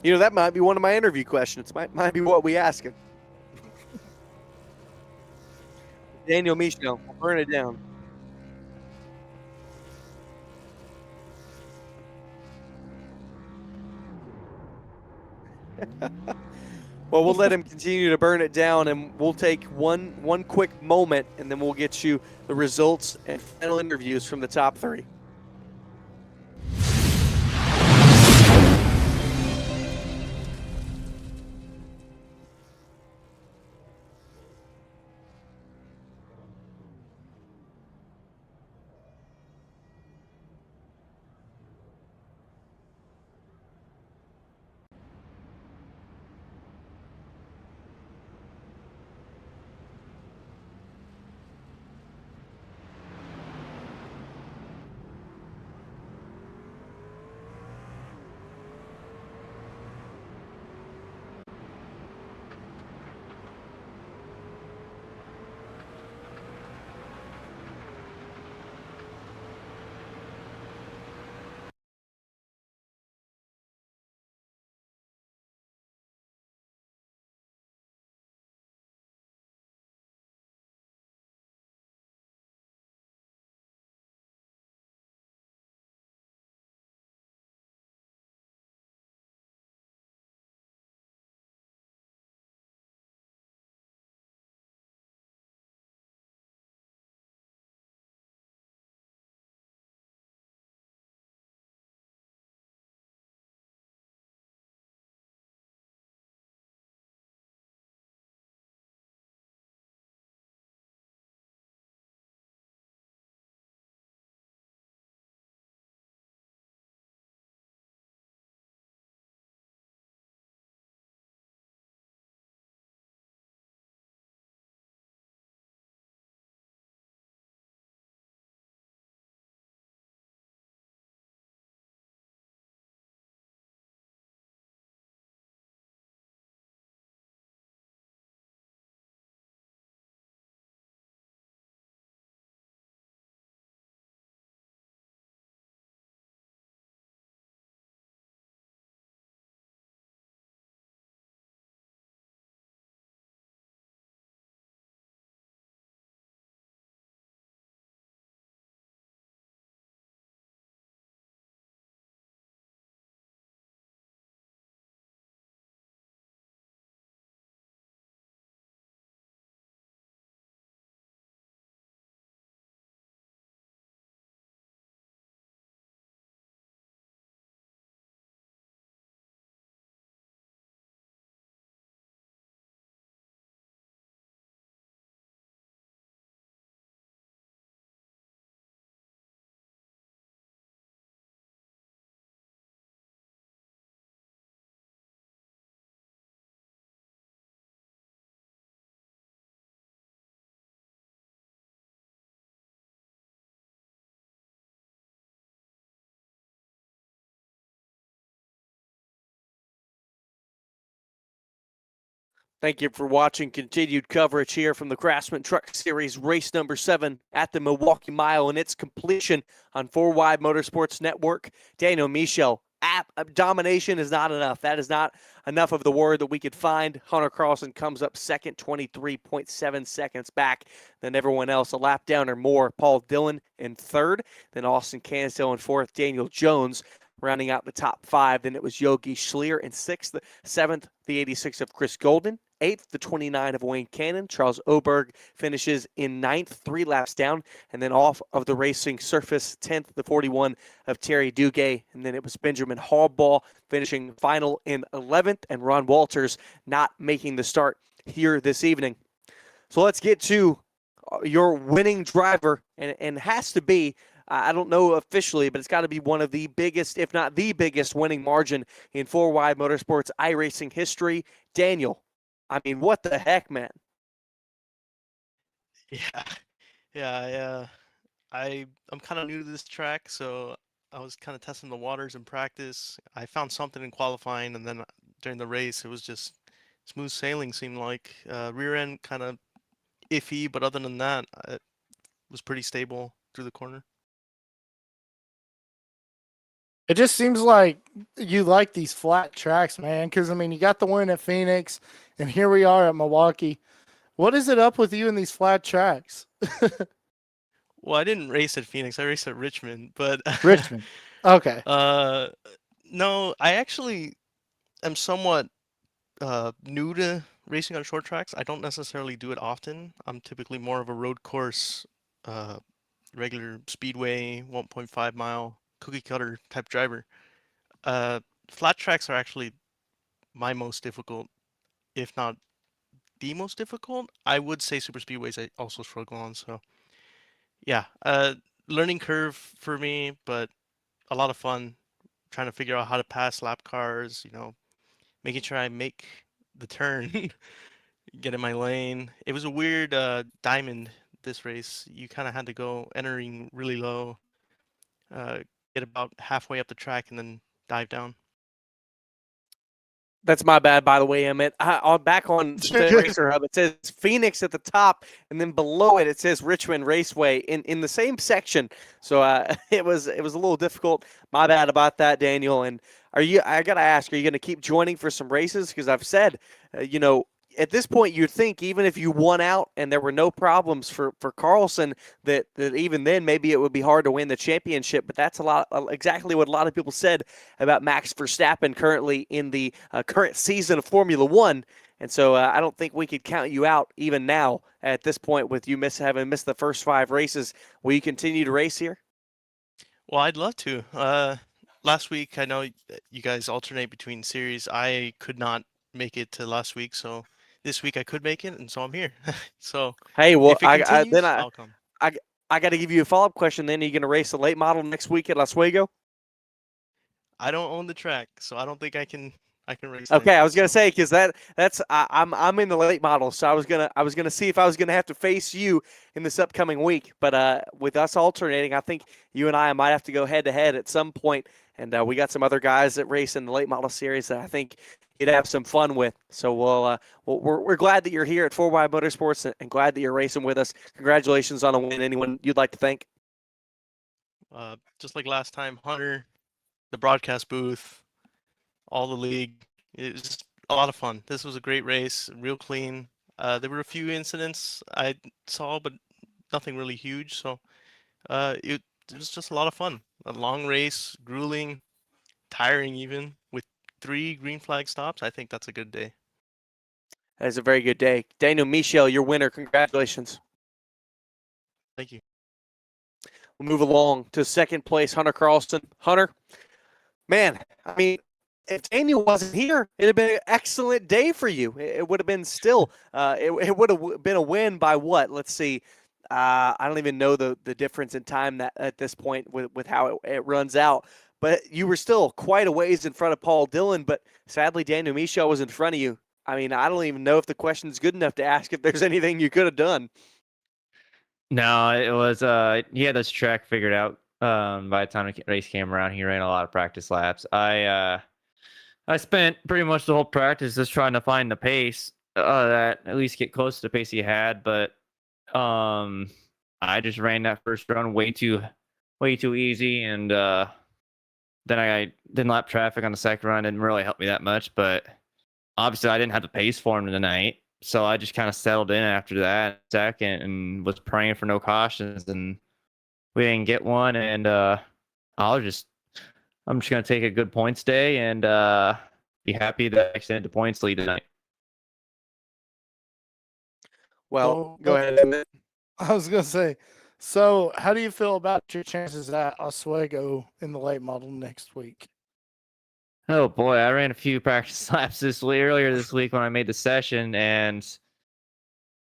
That might be one of my interview questions. Might be what we ask him. Daniel Michel, we'll burn it down. Well, we'll let him continue to burn it down, and we'll take one quick moment, and then we'll get you the results and final interviews from the top three. Thank you for watching continued coverage here from the Craftsman Truck Series race number 7 at the Milwaukee Mile and its completion on 4Wide Motorsports Network. Daniel Michel, domination is not enough. That is not enough of the word that we could find. Hunter Carlson comes up second, 23.7 seconds back than everyone else. A lap down or more. Paul Dillon in third. Then Austin Cansdale in fourth. Daniel Jones rounding out the top 5. Then it was Yogi Schleer in sixth. Seventh, the 86 of Chris Golden. Eighth, the 29 of Wayne Cannon. Charles Oberg finishes in ninth, 3 laps down. And then off of the racing surface, 10th, the 41 of Terry Duguay. And then it was Benjamin Hallball finishing final in 11th. And Ron Walters not making the start here this evening. So let's get to your winning driver. And has to be, I don't know officially, but it's got to be one of the biggest, if not the biggest, winning margin in 4Wide Motorsports iRacing history. Daniel, I mean, what the heck, man? Yeah. I'm kind of new to this track, so I was kind of testing the waters in practice. I found something in qualifying, and then during the race, it was just smooth sailing. Seemed like rear end kind of iffy, but other than that, it was pretty stable through the corner. It just seems like you like these flat tracks, man. Because I mean, you got the win at Phoenix, and here we are at Milwaukee. What is it up with you in these flat tracks? Well, I didn't race at Phoenix. I raced at Richmond, but Richmond. Okay. uh, no, I actually am somewhat new to racing on short tracks. I don't necessarily do it often. I'm typically more of a road course, uh, regular speedway, 1.5 mile cookie cutter type driver. Uh, Flat tracks are actually my most difficult, if not the most difficult. I would say super speedways I also struggle on. So yeah, learning curve for me, but a lot of fun trying to figure out how to pass lap cars. Making sure I make the turn, get in my lane. It was a weird diamond this race. You kind of had to go entering really low, uh, get about halfway up the track, and then dive down. That's my bad, by the way, Emmett. Back on the Racer Hub, it says Phoenix at the top, and then below it, it says Richmond Raceway in the same section. So it was a little difficult. My bad about that, Daniel. And I gotta ask, are you gonna keep joining for some races? Because I've said, at this point, you'd think even if you won out and there were no problems for Carlson, that even then maybe it would be hard to win the championship. But that's exactly what a lot of people said about Max Verstappen currently in the current season of Formula One. And so I don't think we could count you out even now at this point with you having missed the first 5 races. Will you continue to race here? Well, I'd love to. Last week, I know you guys alternate between series. I could not make it to last week, so this week I could make it, and so I'm here. So Hey, well, if it continues, I'll come. I got to give you a follow-up question. Then are you going to race a late model next week at Las Vegas? I don't own the track, so I don't think I can race. Okay, I was gonna so. say because I'm in the late model, so I was gonna see if I was gonna have to face you in this upcoming week. But with us alternating, I think you and I might have to go head to head at some point. And we got some other guys that race in the late model series that I think you'd have some fun with. So we're glad that you're here at 4Y Motorsports and glad that you're racing with us. Congratulations on a win. Anyone you'd like to thank? Just like last time, Hunter, the broadcast booth, all the league. It was just a lot of fun. This was a great race, real clean. There were a few incidents I saw, but nothing really huge. So it was just a lot of fun. A long race, grueling, tiring even, with 3 green flag stops. I think that's a good day. That is a very good day. Daniel Michel, your winner. Congratulations. Thank you. We'll move along to second place, Hunter Carlson. Hunter, man, I mean, if Daniel wasn't here, it'd have been an excellent day for you. It would have been still, it would have been a win by what? Let's see. I don't even know the difference in time that at this point with how it runs out. But you were still quite a ways in front of Paul Dillon. But sadly, Daniel Michel was in front of you. I mean, I don't even know if the question's good enough to ask if there's anything you could have done. No, it was he had this track figured out by the time the race came around. He ran a lot of practice laps. I spent pretty much the whole practice just trying to find the pace that at least get close to the pace he had, but I just ran that first run way too easy, and then I didn't lap traffic on the second run. Didn't really help me that much, but obviously I didn't have the pace for him tonight. So I just kind of settled in after that second and was praying for no cautions, and we didn't get one. And I'm just going to take a good points day and be happy that I extended the points lead tonight. Well, go ahead. I was going to say, so how do you feel about your chances at Oswego in the late model next week? Oh boy, I ran a few practice laps earlier this week when I made the session, and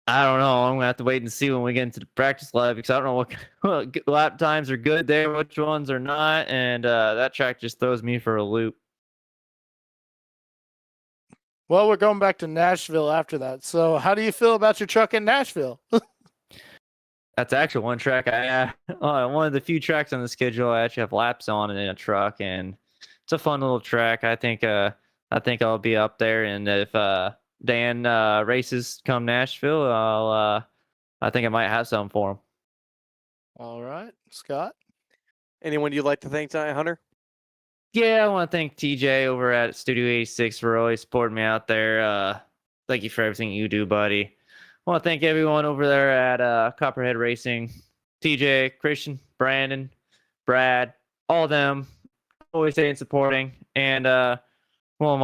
I don't know. I'm gonna have to wait and see when we get into the practice lab because I don't know what lap times are good there, which ones are not, and that track just throws me for a loop. Well, we're going back to Nashville after that. So, how do you feel about your truck in Nashville? That's actually one track one of the few tracks on the schedule I actually have laps on in a truck, and it's a fun little track. I think I'll be up there, and if Dan races come Nashville, I think I might have some for him. All right, Scott. Anyone you'd like to thank tonight, Hunter? Yeah, I want to thank TJ over at Studio 86 for always supporting me out there. Thank you for everything you do, buddy. I want to thank everyone over there at Copperhead Racing. TJ, Christian, Brandon, Brad, all of them always staying supporting. And well,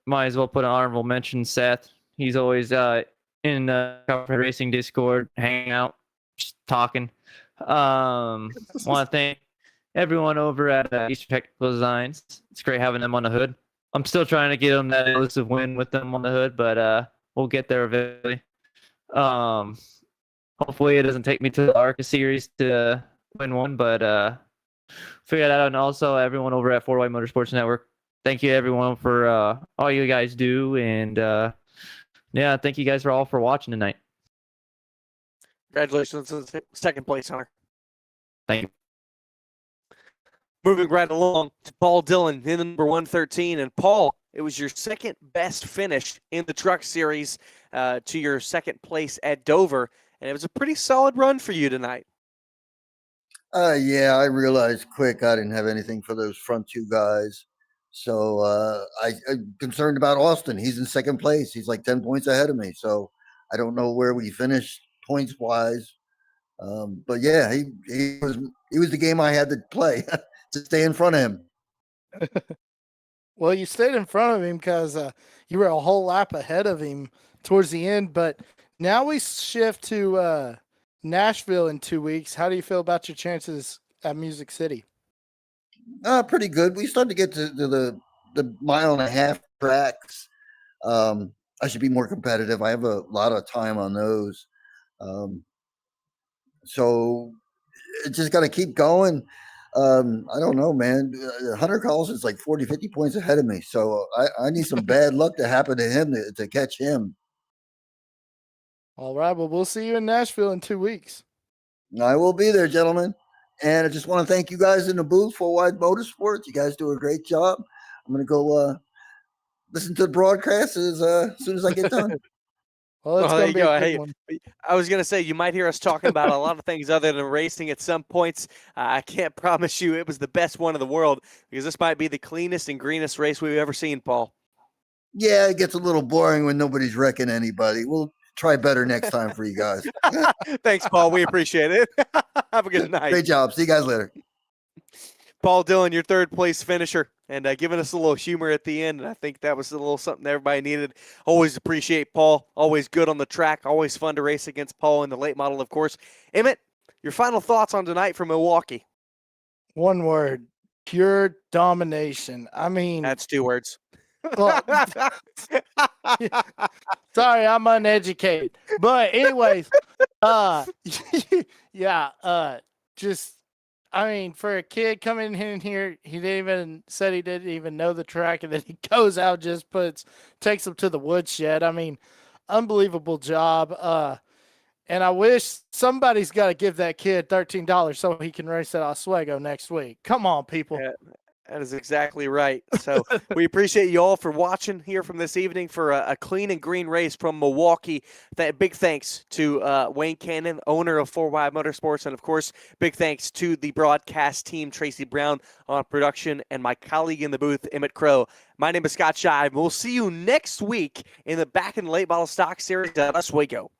might as well put an honorable mention, Seth. He's always in Copperhead Racing Discord, hanging out, just talking. Want to thank everyone over at Eastern Technical Designs. It's great having them on the hood. I'm still trying to get them that elusive win with them on the hood, but we'll get there eventually. Hopefully it doesn't take me to the ARCA series to win one, but figure that out. And also everyone over at 4Y Motorsports Network. Thank you everyone for all you guys do, and yeah, thank you guys for all for watching tonight. Congratulations on second place, Hunter. Thank you. Moving right along to Paul Dillon in the number 113. And Paul, it was your second best finish in the truck series to your second place at Dover. And it was a pretty solid run for you tonight. Yeah, I realized quick I didn't have anything for those front two guys. So I'm concerned about Austin. He's in second place. He's like 10 points ahead of me. So I don't know where we finished points wise. But yeah, he was the game I had to play to stay in front of him. Well, you stayed in front of him because you were a whole lap ahead of him towards the end. But now we shift to Nashville in 2 weeks. How do you feel about your chances at Music City? Pretty good. We started to get to the mile and a half tracks. I should be more competitive. I have a lot of time on those. So it just got to keep going. I don't know, man. Hunter Collison's like 40, 50 points ahead of me. So I need some bad luck to happen to him to catch him. All right. Well, we'll see you in Nashville in 2 weeks. I will be there, gentlemen. And I just want to thank you guys in the booth for Wide Motorsports. You guys do a great job. I'm going to go listen to the broadcast as soon as I get done. Well, it's going to be a good one. I was going to say, you might hear us talking about a lot of things other than racing at some points. I can't promise you it was the best one in the world, because this might be the cleanest and greenest race we've ever seen, Paul. Yeah, it gets a little boring when nobody's wrecking anybody. We'll try better next time for you guys. Thanks, Paul. We appreciate it. Have a good night. Great job. See you guys later. Paul Dillon, your third place finisher, and giving us a little humor at the end. And I think that was a little something everybody needed. Always appreciate Paul. Always good on the track. Always fun to race against Paul in the late model, of course. Emmett, your final thoughts on tonight from Milwaukee? One word: pure domination. I mean, that's 2 words. Well, sorry, I'm uneducated. But anyways, yeah, just, I mean, for a kid coming in here, he didn't even know the track, and then he goes out, just takes him to the woodshed. I mean, unbelievable job. And I wish somebody's got to give that kid $13 so he can race at Oswego next week. Come on, people. Yeah. That is exactly right. So we appreciate you all for watching here from this evening for a clean and green race from Milwaukee. Big thanks to Wayne Cannon, owner of 4Y Motorsports, and of course, big thanks to the broadcast team, Tracy Brown on production, and my colleague in the booth, Emmett Crow. My name is Scott Shive. We'll see you next week in the back and late model stock series at Oswego.